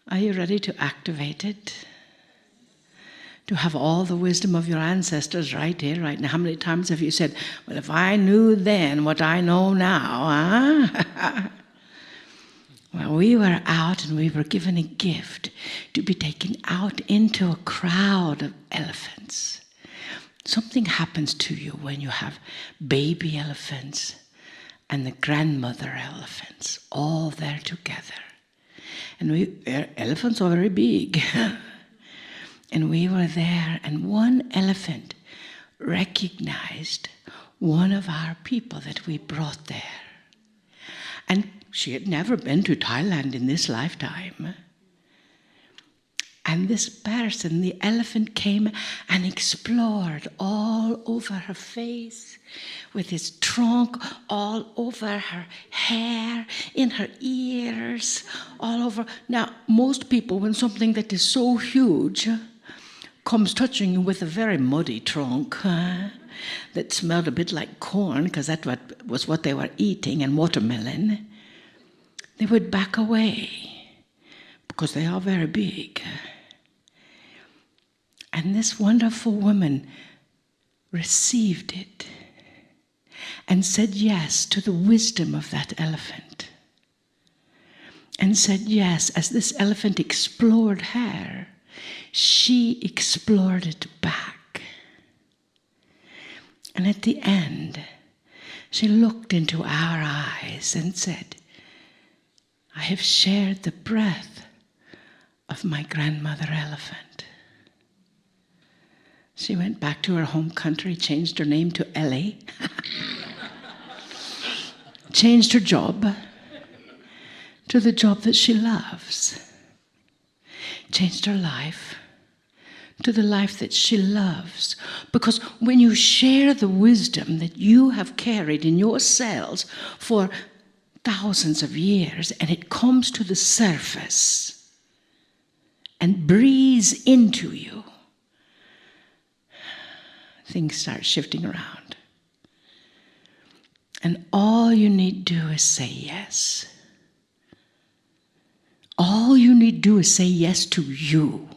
Are you ready to activate it? To have all the wisdom of your ancestors right here, right now. How many times have you said, well, if I knew then what I know now, huh? Well, we were out and we were given a gift to be taken out into a crowd of elephants. Something happens to you when you have baby elephants and the grandmother elephants all there together. And elephants are very big. And we were there, and one elephant recognized one of our people that we brought there. And she had never been to Thailand in this lifetime. And this person, the elephant, came and explored all over her face, with his trunk, all over her hair, in her ears, all over. Now, most people, when something that is so huge comes touching you with a very muddy trunk that smelled a bit like corn, because that was what they were eating, and watermelon, they would back away because they are very big. And this wonderful woman received it and said yes to the wisdom of that elephant. And said yes, as this elephant explored her, she explored it back. And at the end, she looked into our eyes and said, I have shared the breath of my grandmother elephant. She went back to her home country, changed her name to Ellie, changed her job to the job that she loves, changed her life to the life that she loves. Because when you share the wisdom that you have carried in your cells for thousands of years, and it comes to the surface and breathes into you, things start shifting around. And all you need to do is say yes. All you need to do is say yes to you.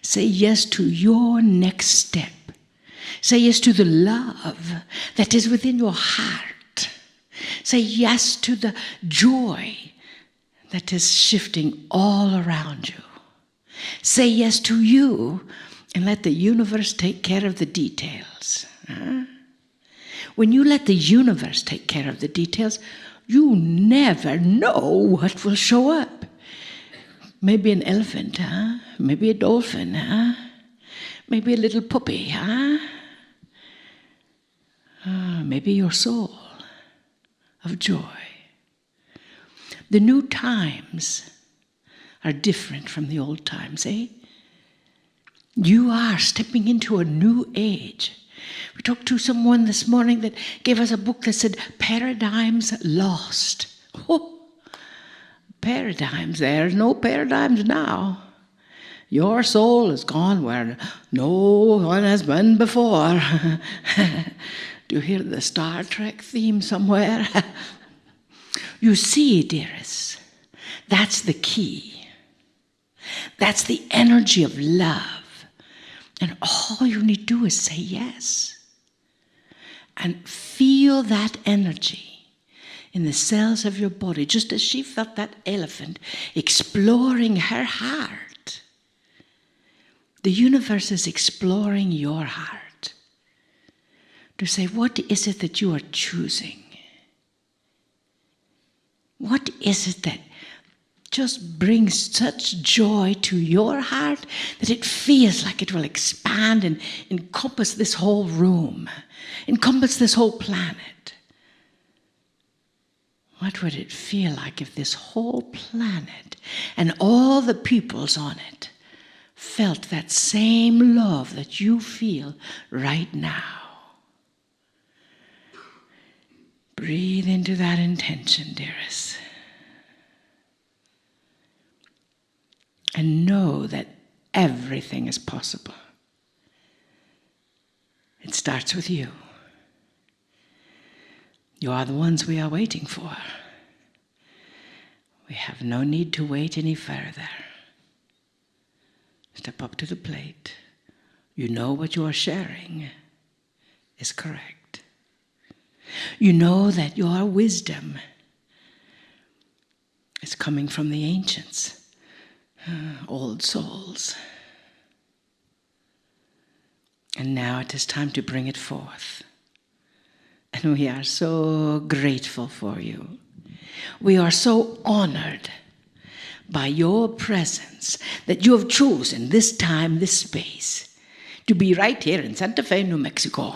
Say yes to your next step. Say yes to the love that is within your heart. Say yes to the joy that is shifting all around you. Say yes to you and let the universe take care of the details. When you let the universe take care of the details, you never know what will show up. Maybe an elephant, maybe a dolphin, maybe a little puppy, maybe your soul of joy. The new times are different from the old times, eh? You are stepping into a new age. We talked to someone this morning that gave us a book that said, Paradigms Lost. Oh, paradigms, there's no paradigms now. Your soul has gone where no one has been before. Do you hear the Star Trek theme somewhere? You see, dearest, that's the key. That's the energy of love. And all you need to do is say yes. And feel that energy in the cells of your body, just as she felt that elephant exploring her heart. The universe is exploring your heart to say, what is it that you are choosing? What is it that just brings such joy to your heart that it feels like it will expand and encompass this whole room, encompass this whole planet? What would it feel like if this whole planet and all the peoples on it felt that same love that you feel right now? Breathe into that intention, dearest. And know that everything is possible. It starts with you. You are the ones we are waiting for. We have no need to wait any further. Step up to the plate. You know what you are sharing is correct. You know that your wisdom is coming from the ancients. Old souls. And now it is time to bring it forth. And we are so grateful for you. We are so honored by your presence that you have chosen this time, this space, to be right here in Santa Fe, New Mexico,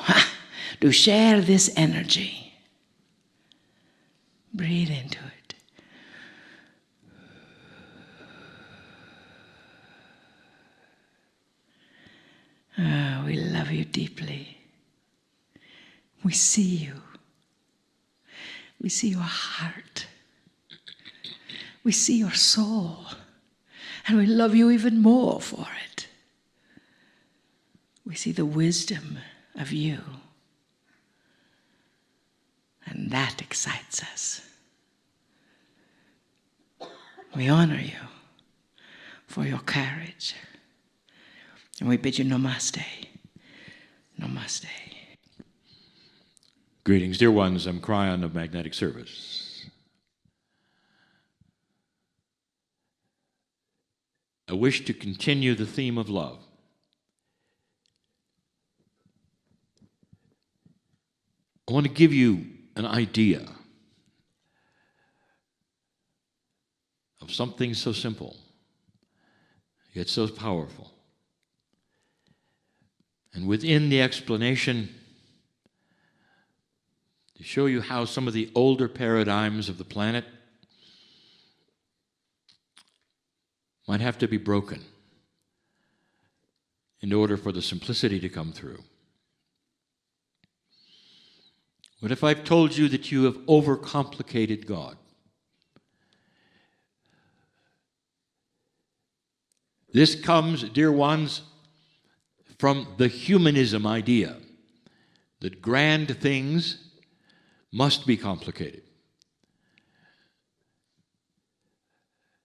to share this energy. Breathe into it. Oh, we love you deeply. We see you. We see your heart. We see your soul. And we love you even more for it. We see the wisdom of you. And that excites us. We honor you for your courage. And we bid you namaste. Namaste. Greetings, dear ones. I'm Kryon of Magnetic Service. I wish to continue the theme of love. I want to give you an idea of something so simple, yet so powerful. And within the explanation, to show you how some of the older paradigms of the planet might have to be broken in order for the simplicity to come through. What if I've told you that you have overcomplicated God? This comes, dear ones, from the humanism idea that grand things must be complicated.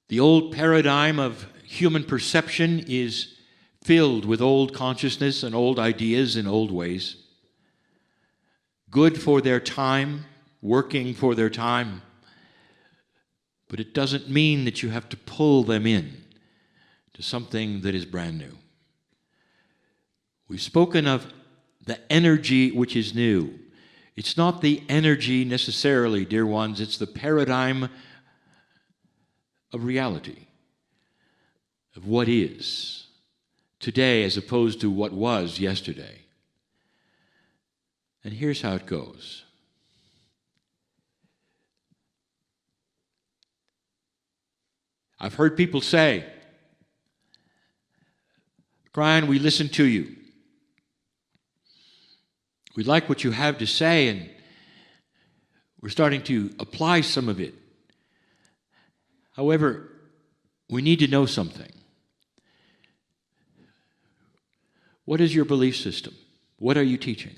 The old paradigm of human perception is filled with old consciousness and old ideas and old ways. Good for their time, working for their time, but it doesn't mean that you have to pull them in to something that is brand new. We've spoken of the energy which is new. It's not the energy necessarily, dear ones, it's the paradigm of reality, of what is today as opposed to what was yesterday. And here's how it goes. I've heard people say, Kryon, we listen to you. We like what you have to say, and we're starting to apply some of it. However, we need to know something. What is your belief system? What are you teaching?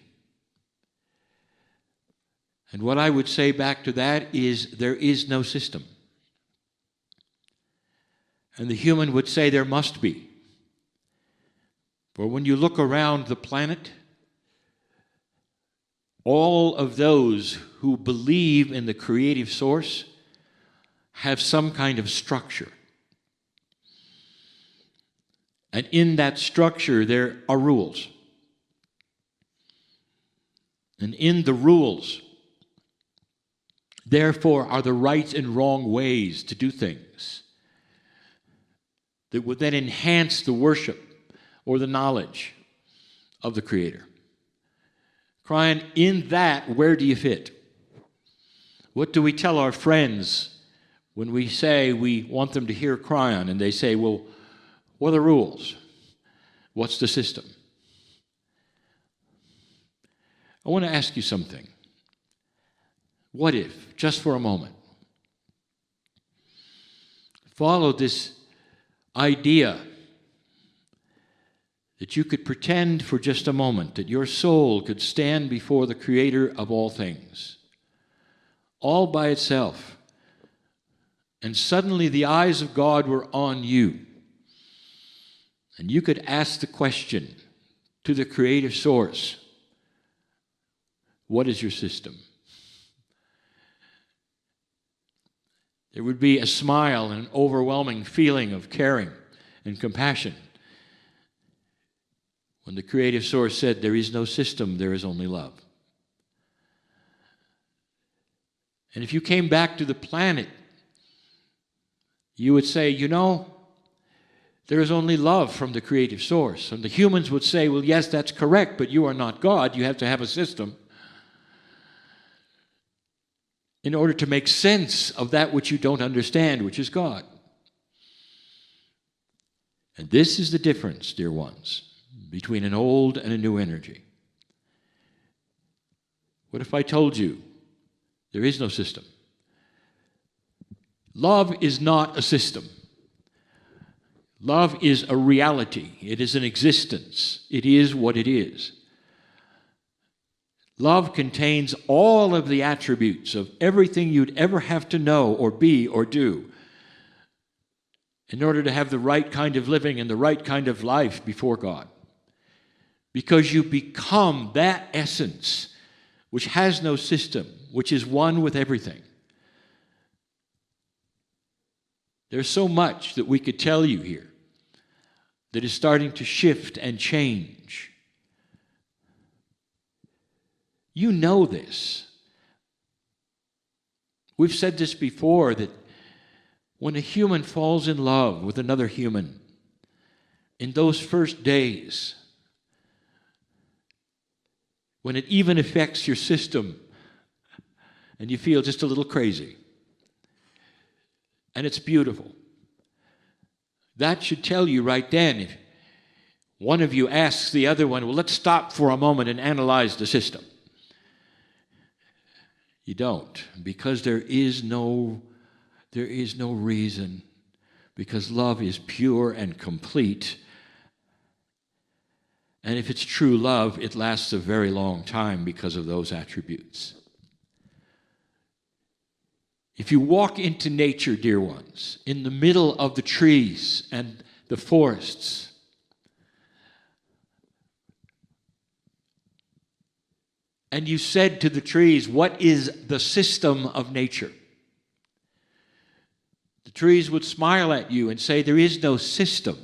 And what I would say back to that is there is no system. And the human would say there must be. For when you look around the planet, all of those who believe in the creative source have some kind of structure. And in that structure, there are rules. And in the rules, therefore, are the right and wrong ways to do things that would then enhance the worship or the knowledge of the Creator. Kryon, in that, where do you fit? What do we tell our friends when we say we want them to hear Kryon and they say, well, what are the rules? What's the system? I want to ask you something. What if, just for a moment, follow this idea that you could pretend for just a moment that your soul could stand before the Creator of all things, all by itself, and suddenly the eyes of God were on you, and you could ask the question to the creative source, what is your system? There would be a smile and an overwhelming feeling of caring and compassion when the creative source said, there is no system, there is only love. And if you came back to the planet, you would say, you know, there is only love from the creative source. And the humans would say, well, yes, that's correct, but you are not God. You have to have a system in order to make sense of that which you don't understand, which is God. And this is the difference, dear ones, between an old and a new energy. What if I told you there is no system? Love is not a system. Love is a reality. It is an existence. It is what it is. Love contains all of the attributes of everything you'd ever have to know or be or do in order to have the right kind of living and the right kind of life before God. Because you become that essence which has no system, which is one with everything. There's so much that we could tell you here that is starting to shift and change. You know this. We've said this before, that when a human falls in love with another human, in those first days, when it even affects your system and you feel just a little crazy, and it's beautiful, that should tell you right then, if one of you asks the other one, well, let's stop for a moment and analyze the system. You don't, because there is no reason, because love is pure and complete. And if it's true love, it lasts a very long time because of those attributes. If you walk into nature, dear ones, in the middle of the trees and the forests, and you said to the trees, what is the system of nature? The trees would smile at you and say, there is no system.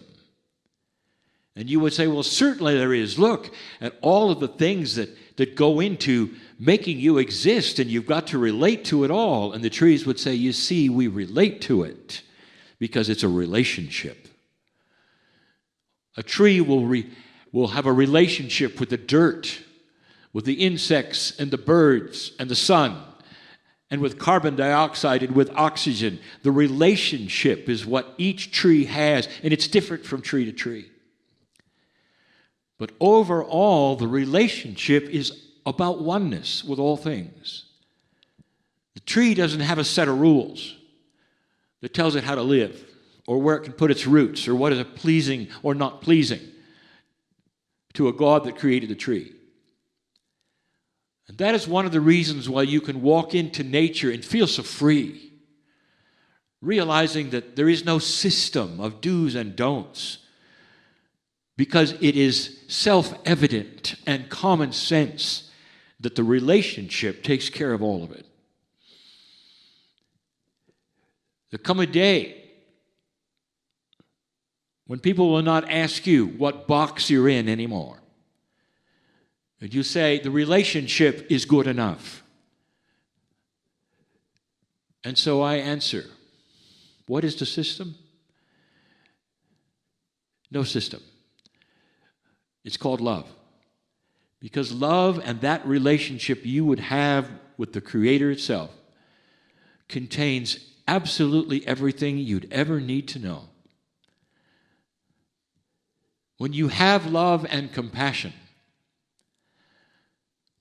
And you would say, well, certainly there is. Look at all of the things that go into making you exist, and you've got to relate to it all. And the trees would say, you see, we relate to it because it's a relationship. A tree will have a relationship with the dirt, with the insects and the birds and the sun, and with carbon dioxide and with oxygen. The relationship is what each tree has, and it's different from tree to tree. But overall, the relationship is about oneness with all things. The tree doesn't have a set of rules that tells it how to live, or where it can put its roots, or what is pleasing or not pleasing to a God that created the tree. And that is one of the reasons why you can walk into nature and feel so free, realizing that there is no system of do's and don'ts, because it is self-evident and common sense that the relationship takes care of all of it. There'll come a day when people will not ask you what box you're in anymore. And you say, the relationship is good enough. And so I answer, what is the system? No system. It's called love. Because love and that relationship you would have with the Creator itself contains absolutely everything you'd ever need to know. When you have love and compassion,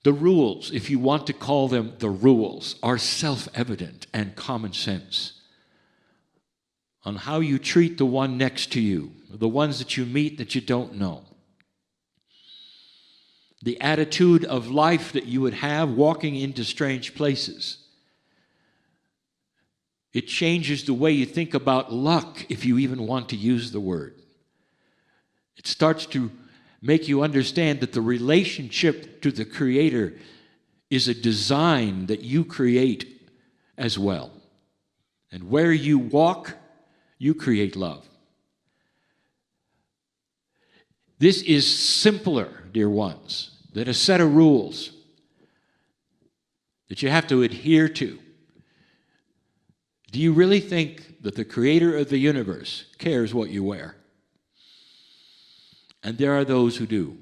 the rules, if you want to call them the rules, are self-evident and common sense on how you treat the one next to you, the ones that you meet that you don't know. The attitude of life that you would have walking into strange places. It changes the way you think about luck, if you even want to use the word. It starts to make you understand that the relationship to the Creator is a design that you create as well. And where you walk, you create love. This is simpler, dear ones, than a set of rules that you have to adhere to. Do you really think that the Creator of the universe cares what you wear? And there are those who do.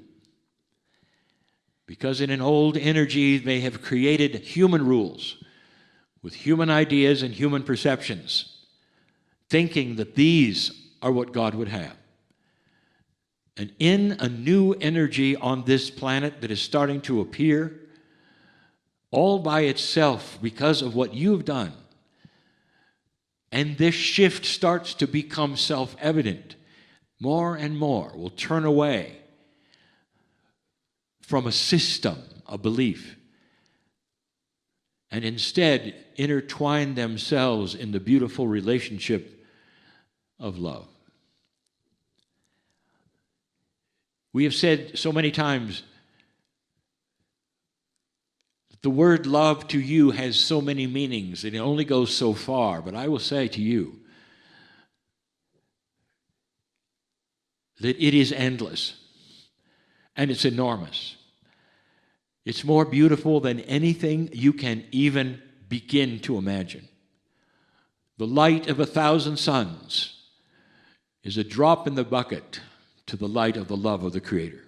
Because in an old energy, they have created human rules with human ideas and human perceptions, thinking that these are what God would have. and in a new energy on this planet that is starting to appear all by itself because of what you've done. And this shift starts to become self-evident. More and more will turn away from a system, a belief, and instead intertwine themselves in the beautiful relationship of love. We have said so many times that the word love to you has so many meanings and it only goes so far, but I will say to you that it is endless and it's enormous. It's more beautiful than anything you can even begin to imagine. The light of 1,000 suns is a drop in the bucket to the light of the love of the Creator.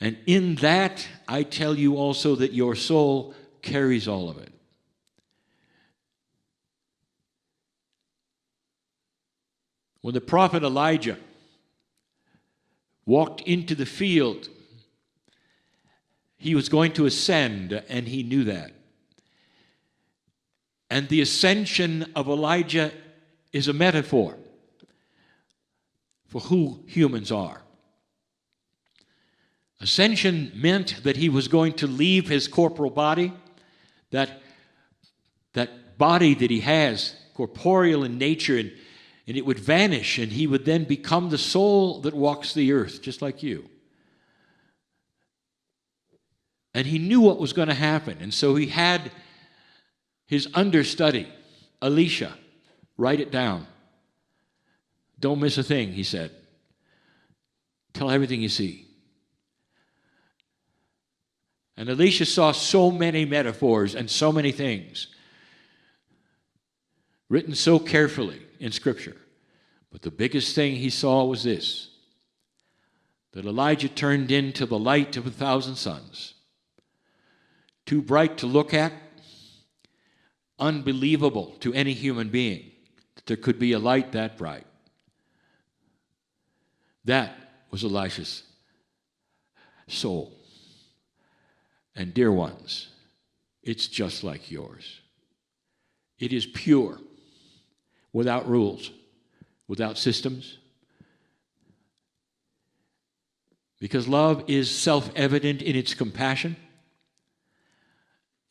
And in that, I tell you also that your soul carries all of it. When the prophet Elijah walked into the field, he was going to ascend, and he knew that. And the ascension of Elijah is a metaphor for who humans are. Ascension meant that he was going to leave his corporal body, that body that he has, corporeal in nature, and it would vanish, and he would then become the soul that walks the earth, just like you. And he knew what was going to happen, and so he had his understudy, Elisha, write it down. Don't miss a thing, he said. Tell everything you see. And Elisha saw so many metaphors and so many things written so carefully in Scripture. But the biggest thing he saw was this, that Elijah turned into the light of 1,000 suns. Too bright to look at, unbelievable to any human being that there could be a light that bright. That was Elisha's soul. And dear ones, it's just like yours. It is pure, without rules, without systems. Because love is self-evident in its compassion,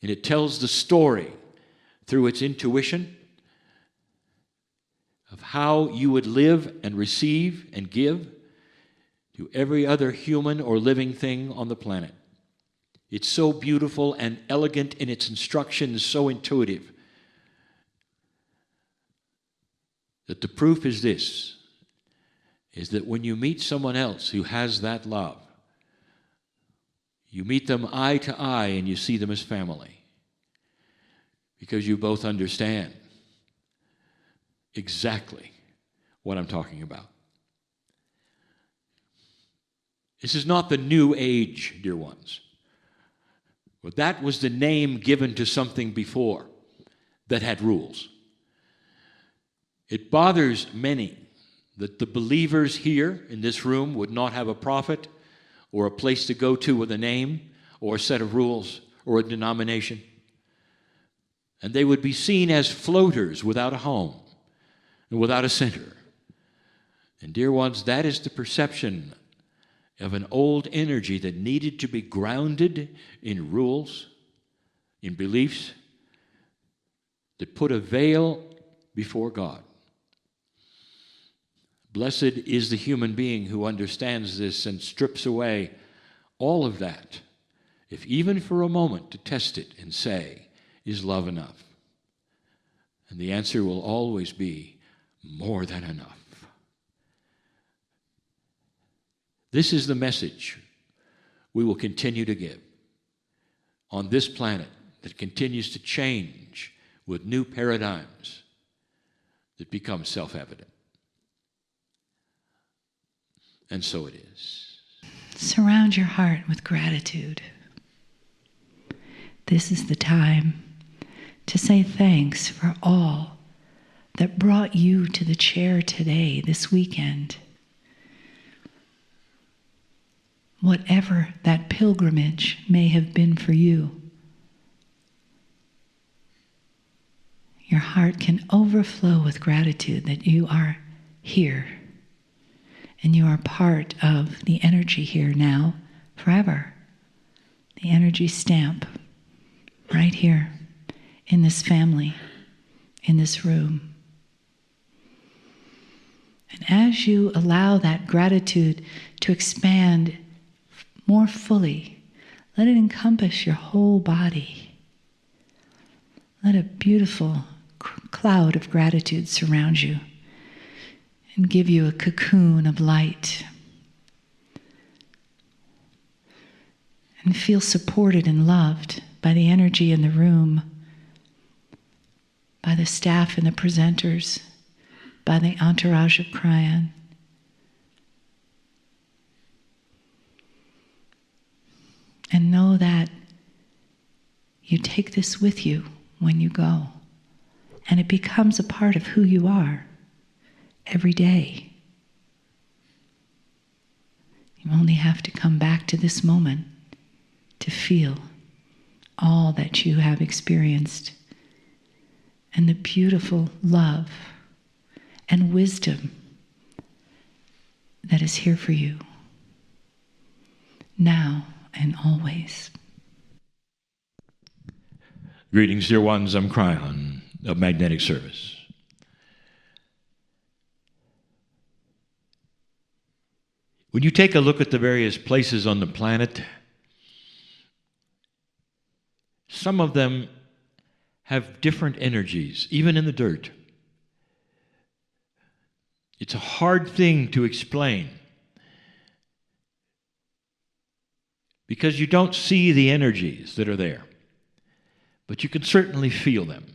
and it tells the story through its intuition of how you would live and receive and give to every other human or living thing on the planet. It's so beautiful and elegant in its instructions, so intuitive, that the proof is this, is that when you meet someone else who has that love, you meet them eye to eye and you see them as family, because you both understand exactly what I'm talking about. This is not the new age, dear ones. But that was the name given to something before that had rules. It bothers many that the believers here in this room would not have a prophet or a place to go to with a name or a set of rules or a denomination. And they would be seen as floaters without a home and without a center. And dear ones, that is the perception of an old energy that needed to be grounded in rules, in beliefs, that put a veil before God. Blessed is the human being who understands this and strips away all of that, if even for a moment to test it and say, is love enough? And the answer will always be more than enough. This is the message we will continue to give on this planet that continues to change with new paradigms that become self-evident. And so it is. Surround your heart with gratitude. This is the time to say thanks for all that brought you to the chair today, this weekend. whatever that pilgrimage may have been for you. Your heart can overflow with gratitude that you are here and you are part of the energy here now, forever. The energy stamp right here in this family, in this room. And as you allow that gratitude to expand more fully, let it encompass your whole body. Let a beautiful cloud of gratitude surround you and give you a cocoon of light. And feel supported and loved by the energy in the room, by the staff and the presenters, by the entourage of Kryon. And know that you take this with you when you go, and it becomes a part of who you are every day. You only have to come back to this moment to feel all that you have experienced and the beautiful love and wisdom that is here for you now and always. Greetings, dear ones. I'm Kryon of Magnetic Service. When you take a look at the various places on the planet, some of them have different energies, even in the dirt. It's a hard thing to explain because you don't see the energies that are there, but you can certainly feel them.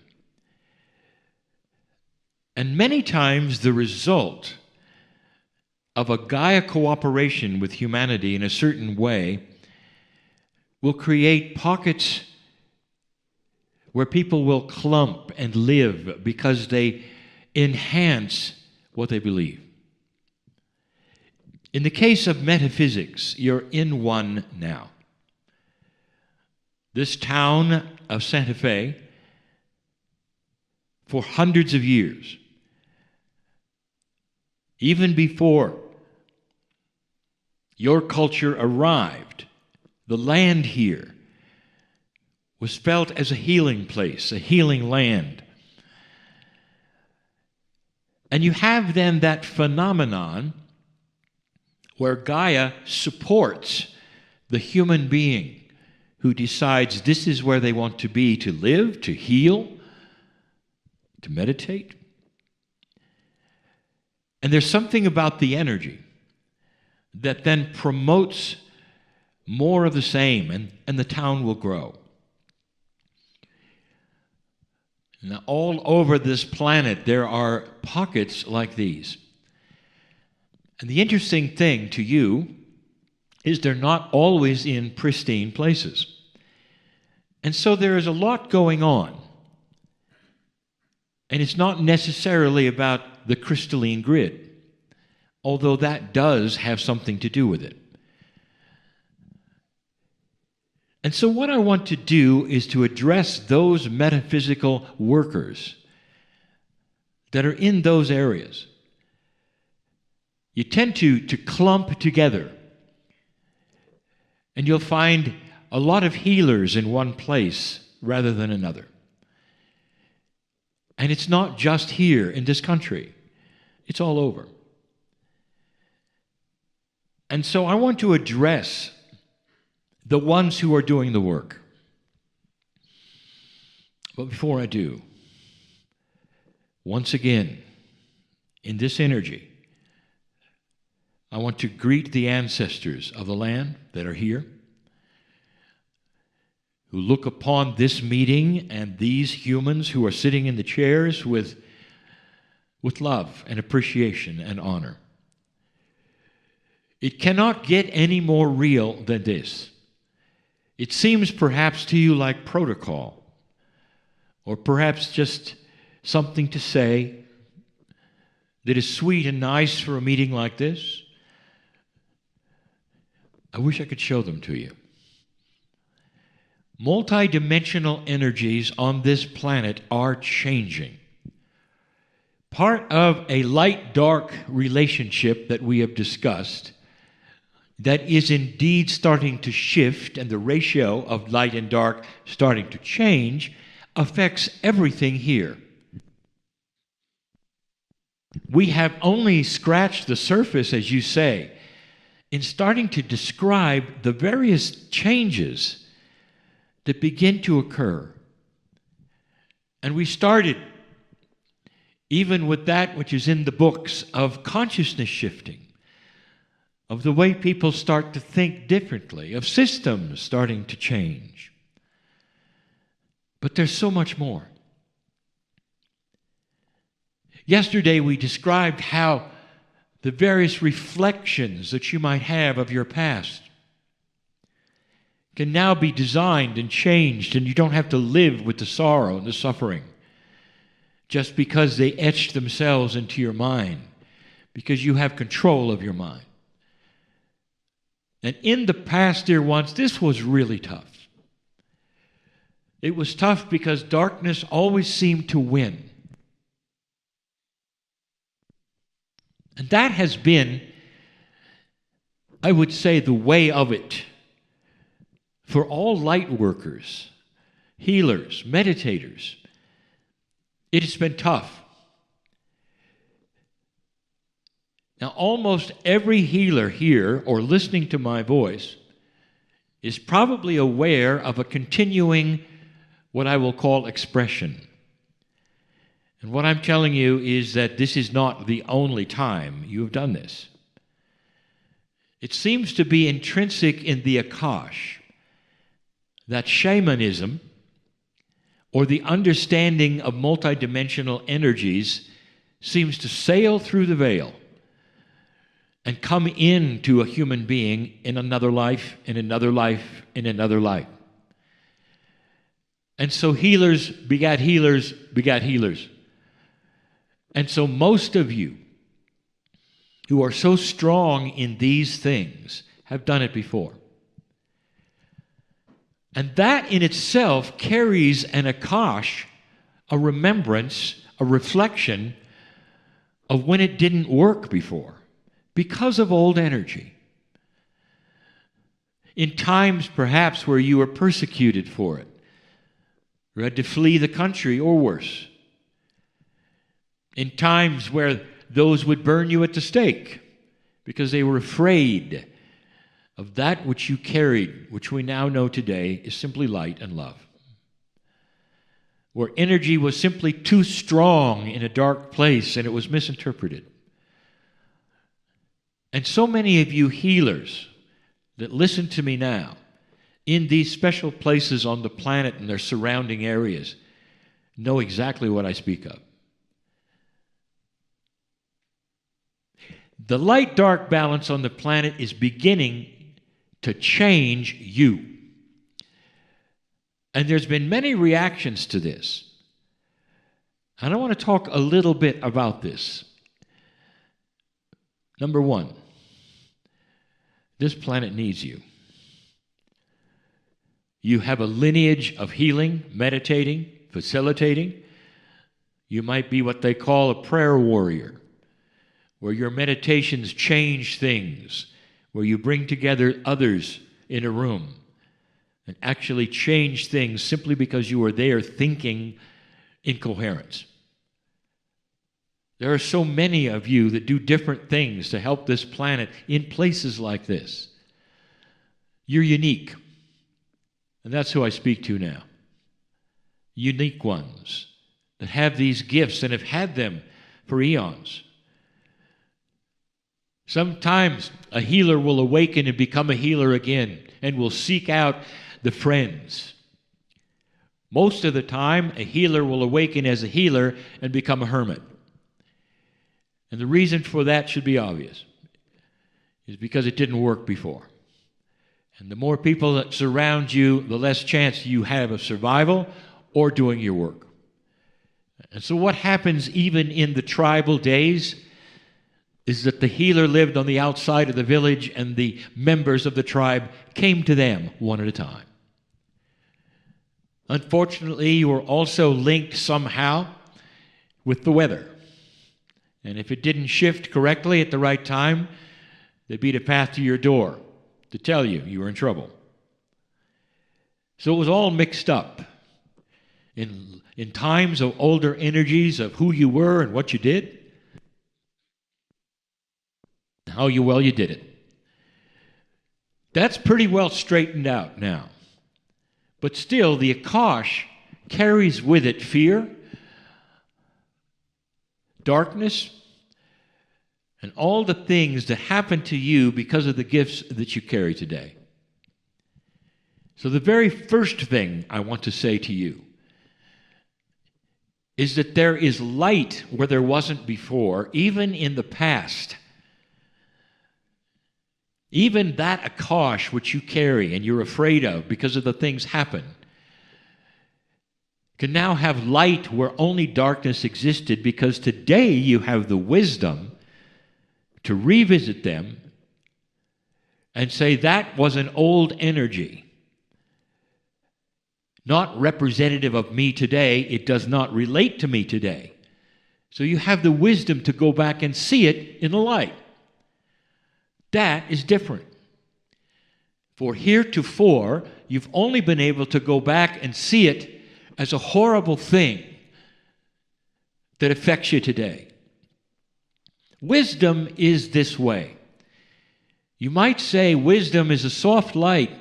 And many times the result of a Gaia cooperation with humanity in a certain way will create pockets where people will clump and live because they enhance what they believe. In the case of metaphysics, you're in one now. This town of Santa Fe, for hundreds of years, even before your culture arrived, the land here was felt as a healing place, a healing land. And you have then that phenomenon where Gaia supports the human being who decides this is where they want to be, to live, to heal, to meditate. And there's something about the energy that then promotes more of the same, and the town will grow. Now, all over this planet, there are pockets like these. And the interesting thing to you is they're not always in pristine places. And so there is a lot going on. And it's not necessarily about the crystalline grid, although that does have something to do with it. And so what I want to do is to address those metaphysical workers that are in those areas. You tend to clump together, and you'll find a lot of healers in one place rather than another. And it's not just here in this country. It's all over. And so I want to address the ones who are doing the work. But before I do, once again, in this energy, I want to greet the ancestors of the land that are here, who look upon this meeting and these humans who are sitting in the chairs with love and appreciation and honor. It cannot get any more real than this. It seems perhaps to you like protocol, or perhaps just something to say that is sweet and nice for a meeting like this. I wish I could show them to you. Multidimensional energies on this planet are changing. Part of a light-dark relationship that we have discussed that is indeed starting to shift, and the ratio of light and dark starting to change, affects everything here. We have only scratched the surface, as you say, in starting to describe the various changes that begin to occur. And we started even with that which is in the books of consciousness shifting, of the way people start to think differently, of systems starting to change. But there's so much more. Yesterday we described how the various reflections that you might have of your past can now be designed and changed, and you don't have to live with the sorrow and the suffering just because they etched themselves into your mind, because you have control of your mind. And in the past, dear ones, this was really tough. It was tough because darkness always seemed to win. And that has been, I would say, the way of it for all light workers, healers, meditators. It has been tough. Now, almost every healer here or listening to my voice is probably aware of a continuing, what I will call, expression. And what I'm telling you is that this is not the only time you have done this. It seems to be intrinsic in the Akash that shamanism, or the understanding of multidimensional energies, seems to sail through the veil and come into a human being in another life, in another life, in another life. And so healers begat healers begat healers. And so most of you who are so strong in these things have done it before. And that in itself carries an akash, a remembrance, a reflection of when it didn't work before because of old energy. In times perhaps where you were persecuted for it, or had to flee the country or worse. In times where those would burn you at the stake because they were afraid of that which you carried, which we now know today is simply light and love. Where energy was simply too strong in a dark place and it was misinterpreted. And so many of you healers that listen to me now, in these special places on the planet and their surrounding areas, know exactly what I speak of. The light-dark balance on the planet is beginning to change you. And there's been many reactions to this. And I want to talk a little bit about this. Number one, this planet needs you. You have a lineage of healing, meditating, facilitating. You might be what they call a prayer warrior, where your meditations change things, where you bring together others in a room and actually change things simply because you are there thinking in coherence. There are so many of you that do different things to help this planet in places like this. You're unique. And that's who I speak to now. Unique ones that have these gifts and have had them for eons. Sometimes a healer will awaken and become a healer again and will seek out the friends. Most of the time, a healer will awaken as a healer and become a hermit. And the reason for that should be obvious. Is because it didn't work before. And the more people that surround you, the less chance you have of survival or doing your work. And so what happens even in the tribal days, is that the healer lived on the outside of the village and the members of the tribe came to them one at a time. Unfortunately, you were also linked somehow with the weather. And if it didn't shift correctly at the right time, there'd be a path to your door to tell you were in trouble. So it was all mixed up in times of older energies of who you were and what you did, how well you did it. That's pretty well straightened out now. But still, the Akash carries with it fear, darkness, and all the things that happen to you because of the gifts that you carry today. So the very first thing I want to say to you is that there is light where there wasn't before, even in the past. Even that Akash which you carry and you're afraid of because of the things happen can now have light where only darkness existed, because today you have the wisdom to revisit them and say that was an old energy, not representative of me today. It does not relate to me today. So you have the wisdom to go back and see it in the light. That is different. For heretofore, you've only been able to go back and see it as a horrible thing that affects you today. Wisdom is this way. You might say wisdom is a soft light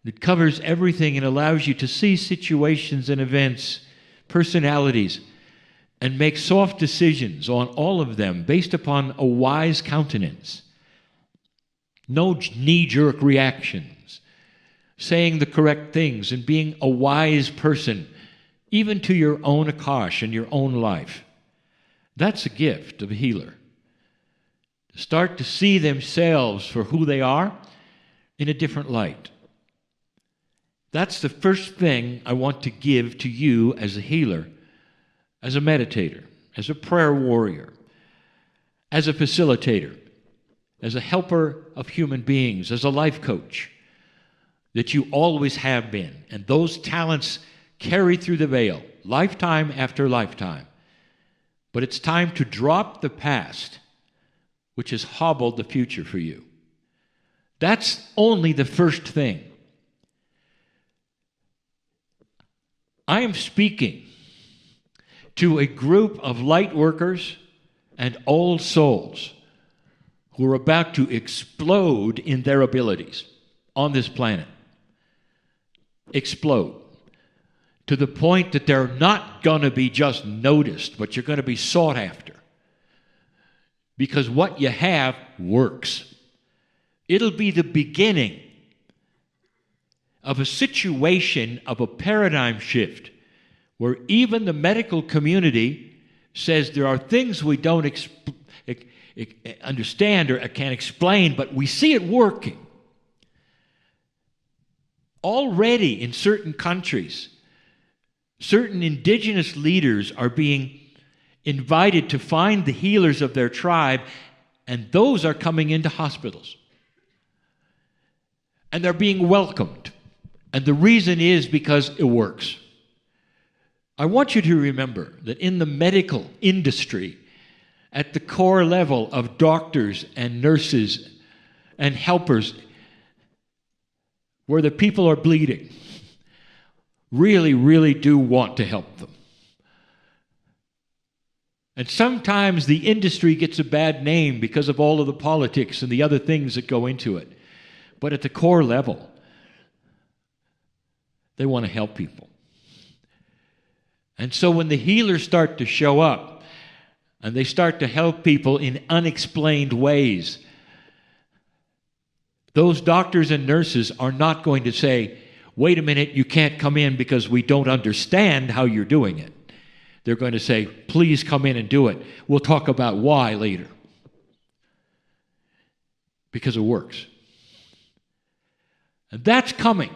that covers everything and allows you to see situations and events, personalities, and make soft decisions on all of them based upon a wise countenance. No knee-jerk reactions, saying the correct things and being a wise person, even to your own Akash and your own life. That's a gift of a healer. To start to see themselves for who they are in a different light. That's the first thing I want to give to you as a healer, as a meditator, as a prayer warrior, as a facilitator, as a helper of human beings, as a life coach, that you always have been. And those talents carry through the veil, lifetime after lifetime. But it's time to drop the past, which has hobbled the future for you. That's only the first thing. I am speaking to a group of light workers and old souls who are about to explode in their abilities on this planet. Explode. To the point that they're not going to be just noticed, but you're going to be sought after. Because what you have works. It'll be the beginning of a situation, of a paradigm shift, where even the medical community says there are things we don't understand or can't explain, but we see it working. Already in certain countries, certain indigenous leaders are being invited to find the healers of their tribe, and those are coming into hospitals. And they're being welcomed. And the reason is because it works. I want you to remember that in the medical industry, at the core level of doctors and nurses and helpers, where the people are bleeding, really, really do want to help them. And sometimes the industry gets a bad name because of all of the politics and the other things that go into it. But at the core level, they want to help people. And so when the healers start to show up and they start to help people in unexplained ways, those doctors and nurses are not going to say, wait a minute, you can't come in because we don't understand how you're doing it. They're going to say, please come in and do it. We'll talk about why later. Because it works. And that's coming.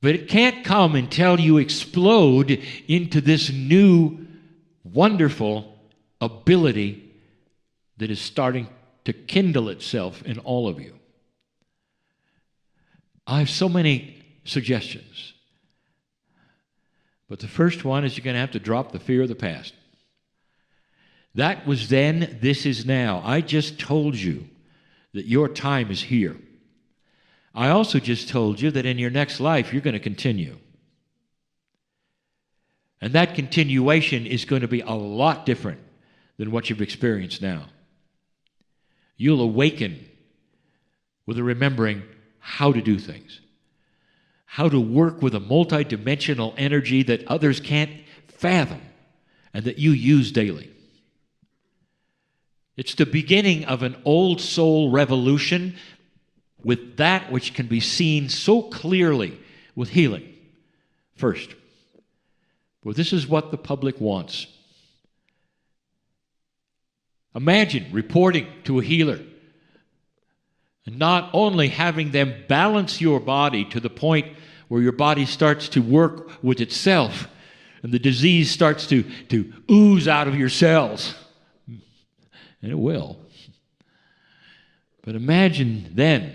But it can't come until you explode into this new, wonderful ability that is starting to kindle itself in all of you. I have so many suggestions. But the first one is you're going to have to drop the fear of the past. That was then, this is now. I just told you that your time is here. I also just told you that in your next life, you're going to continue. And that continuation is going to be a lot different than what you've experienced now. You'll awaken with a remembering how to do things, how to work with a multidimensional energy that others can't fathom and that you use daily. It's the beginning of an old soul revolution with that which can be seen so clearly with healing first. Well, this is what the public wants. Imagine reporting to a healer and not only having them balance your body to the point where your body starts to work with itself and the disease starts to ooze out of your cells. And it will. But imagine then,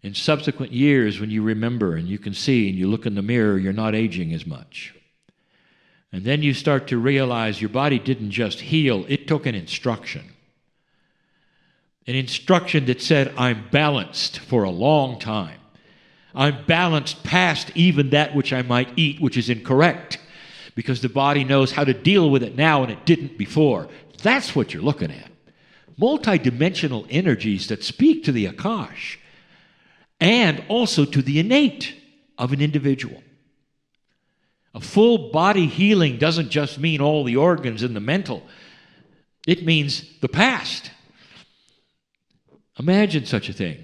in subsequent years, when you remember and you can see and you look in the mirror, you're not aging as much. And then you start to realize your body didn't just heal, it took an instruction. An instruction that said, I'm balanced for a long time. I'm balanced past even that which I might eat, which is incorrect, because the body knows how to deal with it now and it didn't before. That's what you're looking at. Multidimensional energies that speak to the Akash and also to the innate of an individual. A full body healing doesn't just mean all the organs and the mental. It means the past. Imagine such a thing.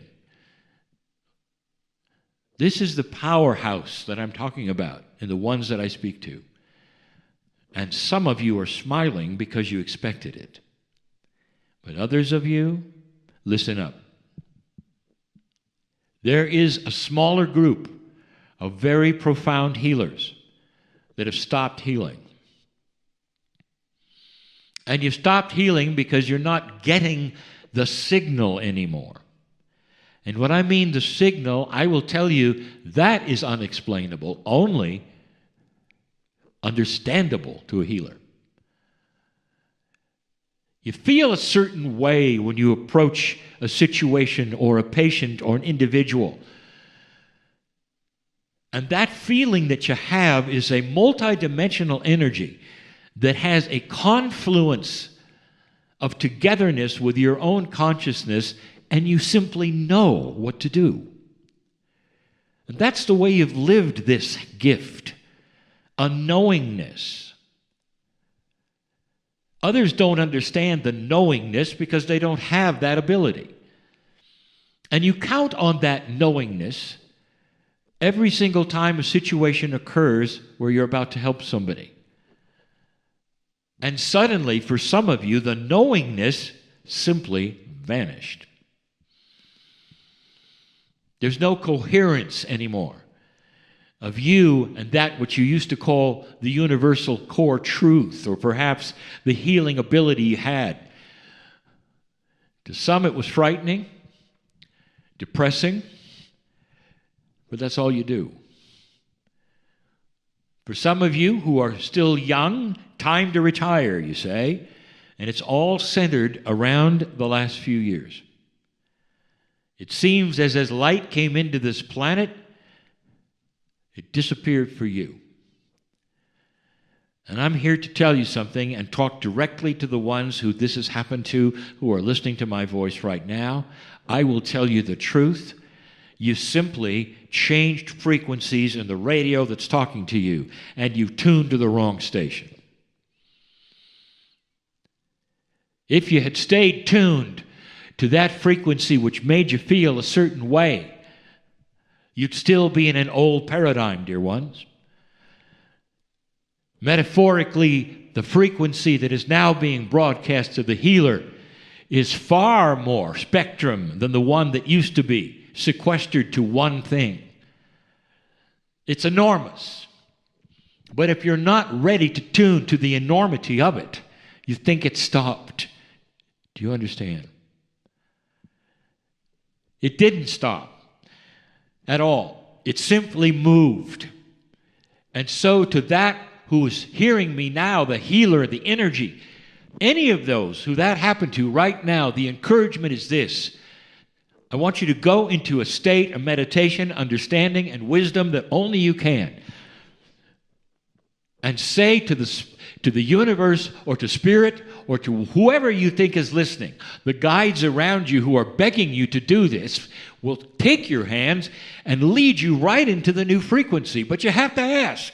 This is the powerhouse that I'm talking about and the ones that I speak to. And some of you are smiling because you expected it. But others of you, listen up. There is a smaller group of very profound healers that have stopped healing. And you've stopped healing because you're not getting the signal anymore. And when I mean the signal, I will tell you that is unexplainable, only understandable to a healer. You feel a certain way when you approach a situation or a patient or an individual. And that feeling that you have is a multidimensional energy that has a confluence of togetherness with your own consciousness, and you simply know what to do. And that's the way you've lived this gift, a knowingness. Others don't understand the knowingness because they don't have that ability. And you count on that knowingness every single time a situation occurs where you're about to help somebody. And suddenly, for some of you, the knowingness simply vanished. There's no coherence anymore of you and that which you used to call the universal core truth, or perhaps the healing ability you had. To some it was frightening, depressing, but that's all you do. For some of you who are still young, time to retire, you say, and it's all centered around the last few years. It seems as light came into this planet, it disappeared for you. And I'm here to tell you something and talk directly to the ones who this has happened to, who are listening to my voice right now. I will tell you the truth. You simply changed frequencies in the radio that's talking to you, and you've tuned to the wrong station. If you had stayed tuned to that frequency which made you feel a certain way, you'd still be in an old paradigm, dear ones. Metaphorically, the frequency that is now being broadcast to the healer is far more spectrum than the one that used to be sequestered to one thing. It's enormous. But if you're not ready to tune to the enormity of it, you think it stopped. Do you understand? It didn't stop at all. It simply moved. And so to that who is hearing me now, the healer, the energy, any of those who that happened to right now, the encouragement is this. I want you to go into a state of meditation, understanding, and wisdom that only you can. And say to the universe or to spirit or to whoever you think is listening, the guides around you who are begging you to do this will take your hands and lead you right into the new frequency. But you have to ask.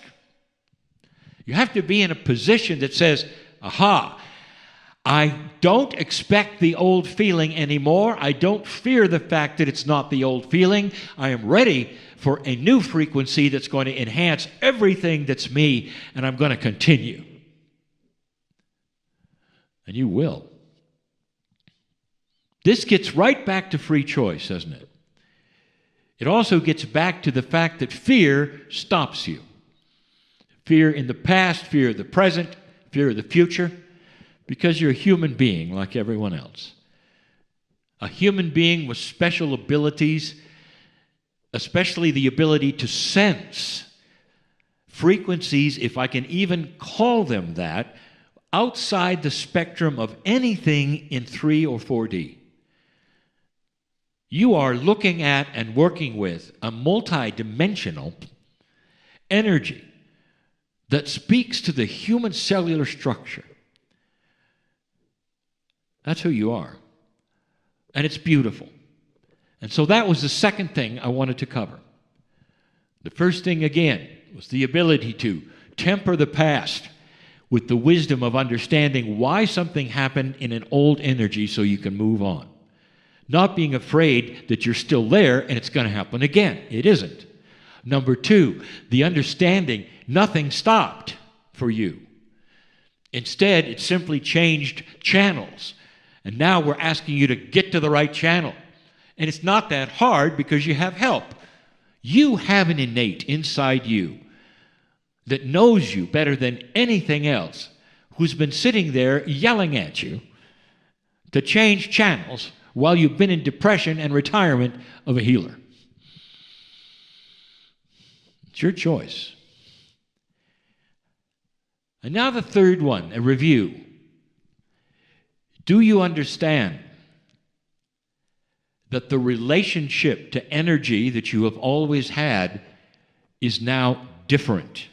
You have to be in a position that says, aha, I don't expect the old feeling anymore. I don't fear the fact that it's not the old feeling. I am ready for a new frequency that's going to enhance everything that's me, and I'm going to continue. And you will. This gets right back to free choice, doesn't it? It also gets back to the fact that fear stops you. Fear in the past, fear of the present, fear of the future, because you're a human being like everyone else. A human being with special abilities, especially the ability to sense frequencies, if I can even call them that, outside the spectrum of anything in 3 or 4D. You are looking at and working with a multidimensional energy that speaks to the human cellular structure. That's who you are. And it's beautiful. And so that was the second thing I wanted to cover. The first thing, again, was the ability to temper the past with the wisdom of understanding why something happened in an old energy so you can move on. Not being afraid that you're still there and it's going to happen again. It isn't. Number 2, the understanding nothing stopped for you. Instead, it simply changed channels. And now we're asking you to get to the right channel. And it's not that hard because you have help. You have an innate inside you that knows you better than anything else, who's been sitting there yelling at you to change channels while you've been in depression and retirement of a healer. It's your choice. And now the third one, a review. Do you understand that the relationship to energy that you have always had is now different?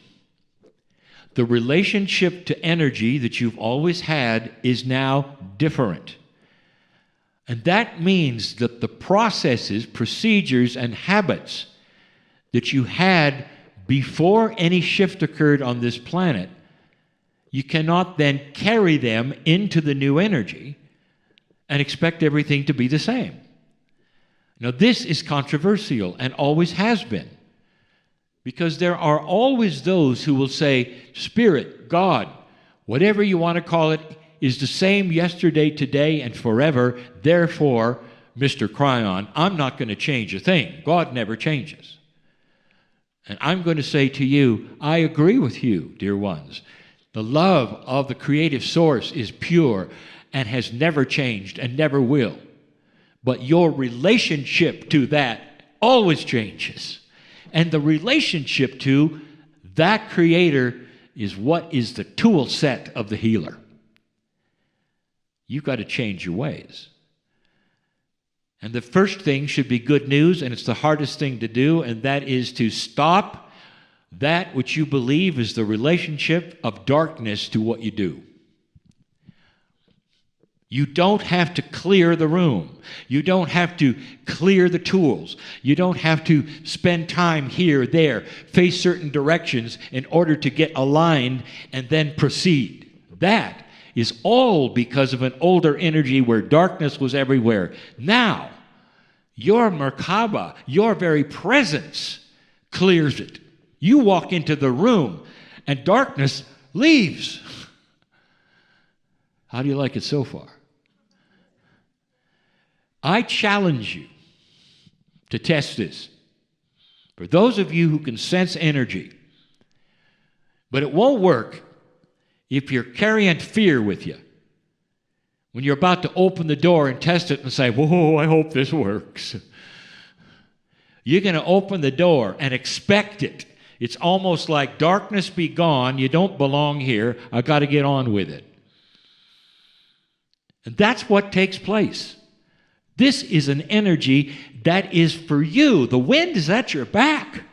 The relationship to energy that you've always had is now different. And that means that the processes, procedures, and habits that you had before any shift occurred on this planet, you cannot then carry them into the new energy and expect everything to be the same. Now, this is controversial and always has been, because there are always those who will say, Spirit, God, whatever you want to call it, is the same yesterday, today, and forever. Therefore, Mr. Kryon, I'm not going to change a thing. God never changes. And I'm going to say to you, I agree with you, dear ones. The love of the creative source is pure and has never changed and never will. But your relationship to that always changes. And the relationship to that creator is what is the tool set of the healer. You've got to change your ways. And the first thing should be good news, and it's the hardest thing to do, and that is to stop that which you believe is the relationship of darkness to what you do. You don't have to clear the room. You don't have to clear the tools. You don't have to spend time here, there, face certain directions in order to get aligned and then proceed. That is all because of an older energy where darkness was everywhere. Now, your Merkaba, your very presence, clears it. You walk into the room and darkness leaves. How do you like it so far? I challenge you to test this. For those of you who can sense energy, but it won't work if you're carrying fear with you. when you're about to open the door and test it and say, whoa, I hope this works. You're going to open the door and expect it. It's almost like darkness be gone, you don't belong here, I've got to get on with it. And that's what takes place. This is an energy that is for you. The wind is at your back.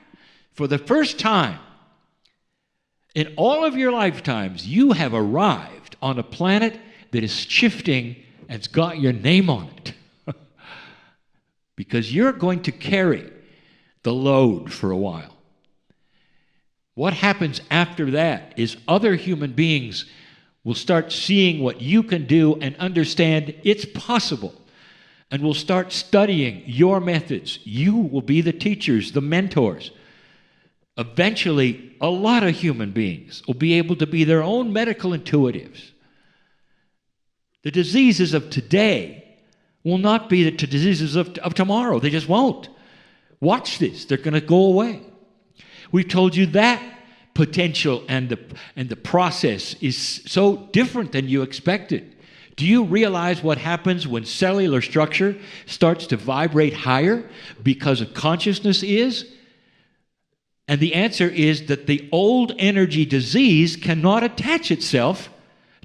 For the first time in all of your lifetimes, you have arrived on a planet that is shifting and it's got your name on it. Because you're going to carry the load for a while. What happens after that is other human beings will start seeing what you can do and understand it's possible. And will start studying your methods. You will be the teachers, the mentors. Eventually, a lot of human beings will be able to be their own medical intuitives. The diseases of today will not be the diseases of tomorrow. They just won't. Watch this. They're going to go away. We've told you that potential and the process is so different than you expected. Do you realize what happens when cellular structure starts to vibrate higher because of consciousness is? And the answer is that the old energy disease cannot attach itself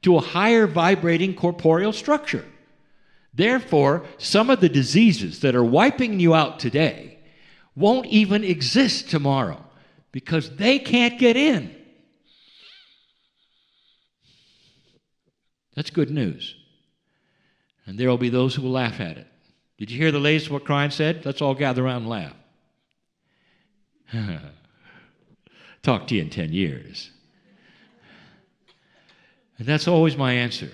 to a higher vibrating corporeal structure. Therefore, some of the diseases that are wiping you out today won't even exist tomorrow because they can't get in. That's good news. And there will be those who will laugh at it. Did you hear the latest what Kryon said? Let's all gather around and laugh. Talk to you in 10 years. And that's always my answer.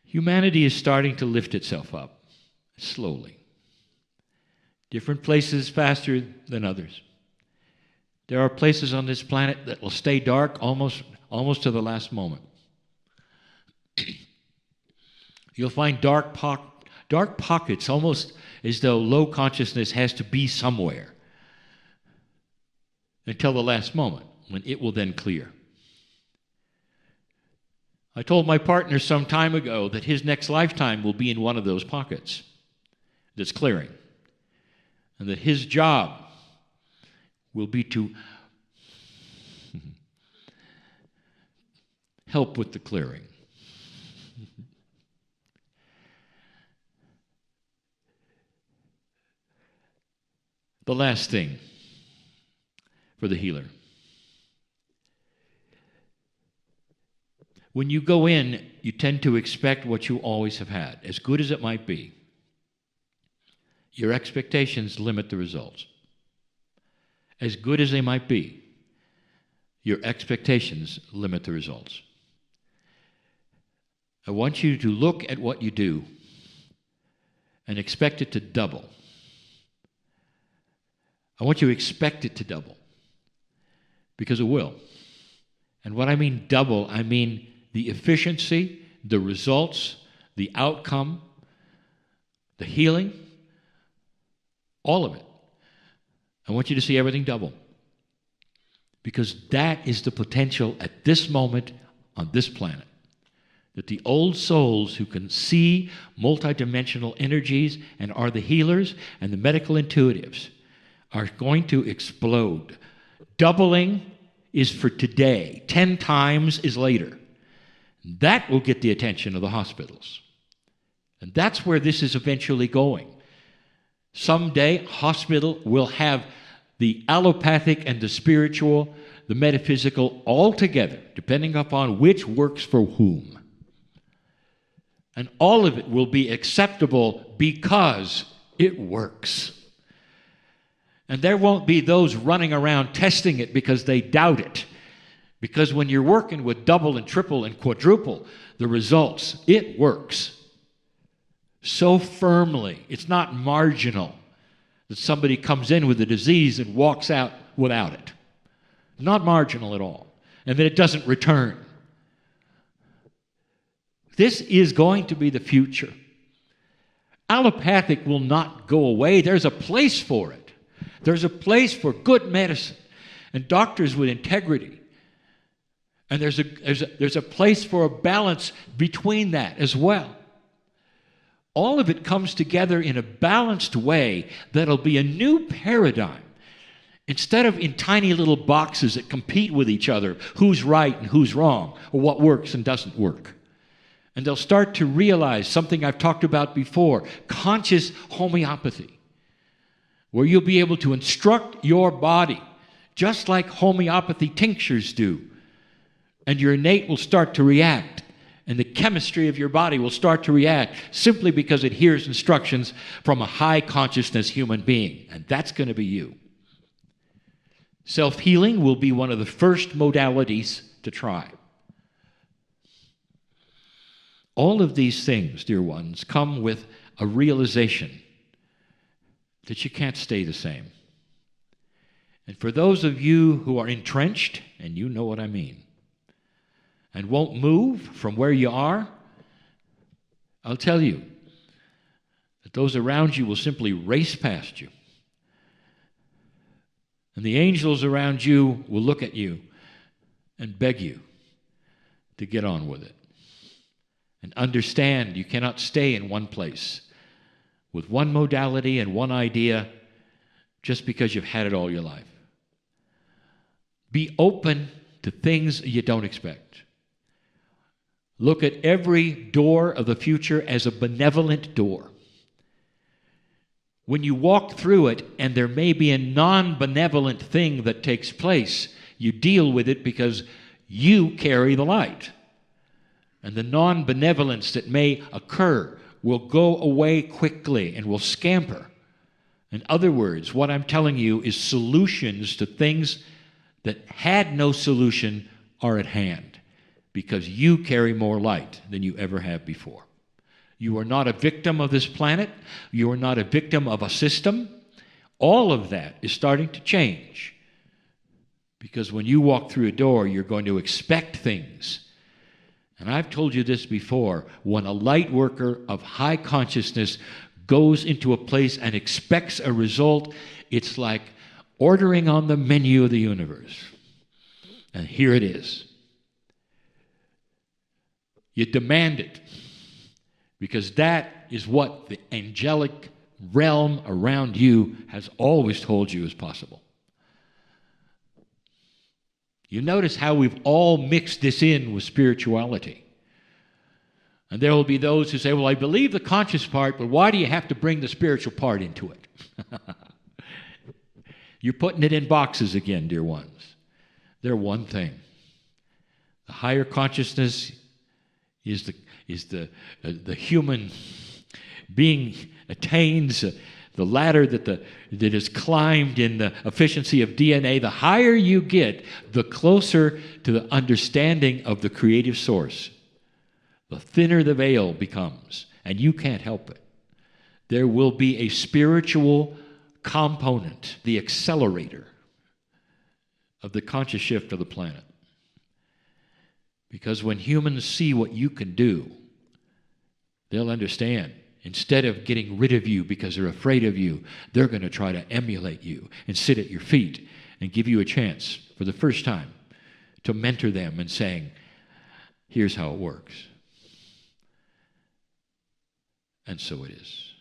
Humanity is starting to lift itself up, slowly. Different places faster than others. There are places on this planet that will stay dark almost to the last moment. You'll find dark pockets, almost as though low consciousness has to be somewhere until the last moment, when it will then clear. I told my partner some time ago that his next lifetime will be in one of those pockets that's clearing, and that his job will be to help with the clearing. The last thing for the healer. When you go in, you tend to expect what you always have had, as good as it might be. Your expectations limit the results. As good as they might be, your expectations limit the results. I want you to look at what you do and expect it to double. I want you to expect it to double, because it will. And what I mean double, I mean the efficiency, the results, the outcome, the healing, all of it. I want you to see everything double, because that is the potential at this moment on this planet. That the old souls who can see multidimensional energies and are the healers and the medical intuitives are going to explode. Doubling is for today. 10 times is later. That will get the attention of the hospitals. And that's where this is eventually going. Someday, hospital will have the allopathic and the spiritual, the metaphysical, all together, depending upon which works for whom. And all of it will be acceptable because it works. And there won't be those running around testing it because they doubt it. Because when you're working with double and triple and quadruple, the results, it works so firmly. It's not marginal that somebody comes in with a disease and walks out without it. Not marginal at all. And that it doesn't return. This is going to be the future. Allopathic will not go away. There's a place for it. There's a place for good medicine and doctors with integrity And there's a place for a balance between that as well. All of it comes together in a balanced way that'll be a new paradigm. Instead of in tiny little boxes that compete with each other, who's right and who's wrong, or what works and doesn't work. And they'll start to realize something I've talked about before, conscious homeopathy, where you'll be able to instruct your body, just like homeopathy tinctures do. And your innate will start to react, and the chemistry of your body will start to react simply because it hears instructions from a high consciousness human being, and that's going to be you. Self-healing will be one of the first modalities to try. All of these things, dear ones, come with a realization that you can't stay the same. And for those of you who are entrenched, and you know what I mean, and won't move from where you are, I'll tell you that those around you will simply race past you. And the angels around you will look at you and beg you to get on with it. And understand you cannot stay in one place with one modality and one idea just because you've had it all your life. Be open to things you don't expect. Look at every door of the future as a benevolent door. When you walk through it and there may be a non-benevolent thing that takes place, you deal with it because you carry the light. And the non-benevolence that may occur will go away quickly and will scamper. In other words, what I'm telling you is solutions to things that had no solution are at hand, because you carry more light than you ever have before. You are not a victim of this planet. You are not a victim of a system. All of that is starting to change, because when you walk through a door, you're going to expect things. And I've told you this before, when a light worker of high consciousness goes into a place and expects a result, it's like ordering on the menu of the universe. And here it is. You demand it, because that is what the angelic realm around you has always told you is possible. You notice how we've all mixed this in with spirituality. And there will be those who say, well, I believe the conscious part, but why do you have to bring the spiritual part into it? You're putting it in boxes again, dear ones. They're one thing. The higher consciousness is the human being attains the ladder that is climbed in the efficiency of DNA. The higher you get, the closer to the understanding of the creative source. The thinner the veil becomes, and you can't help it. There will be a spiritual component, the accelerator of the conscious shift of the planet. Because when humans see what you can do, they'll understand. Instead of getting rid of you because they're afraid of you, they're going to try to emulate you and sit at your feet and give you a chance for the first time to mentor them and saying, here's how it works. And so it is.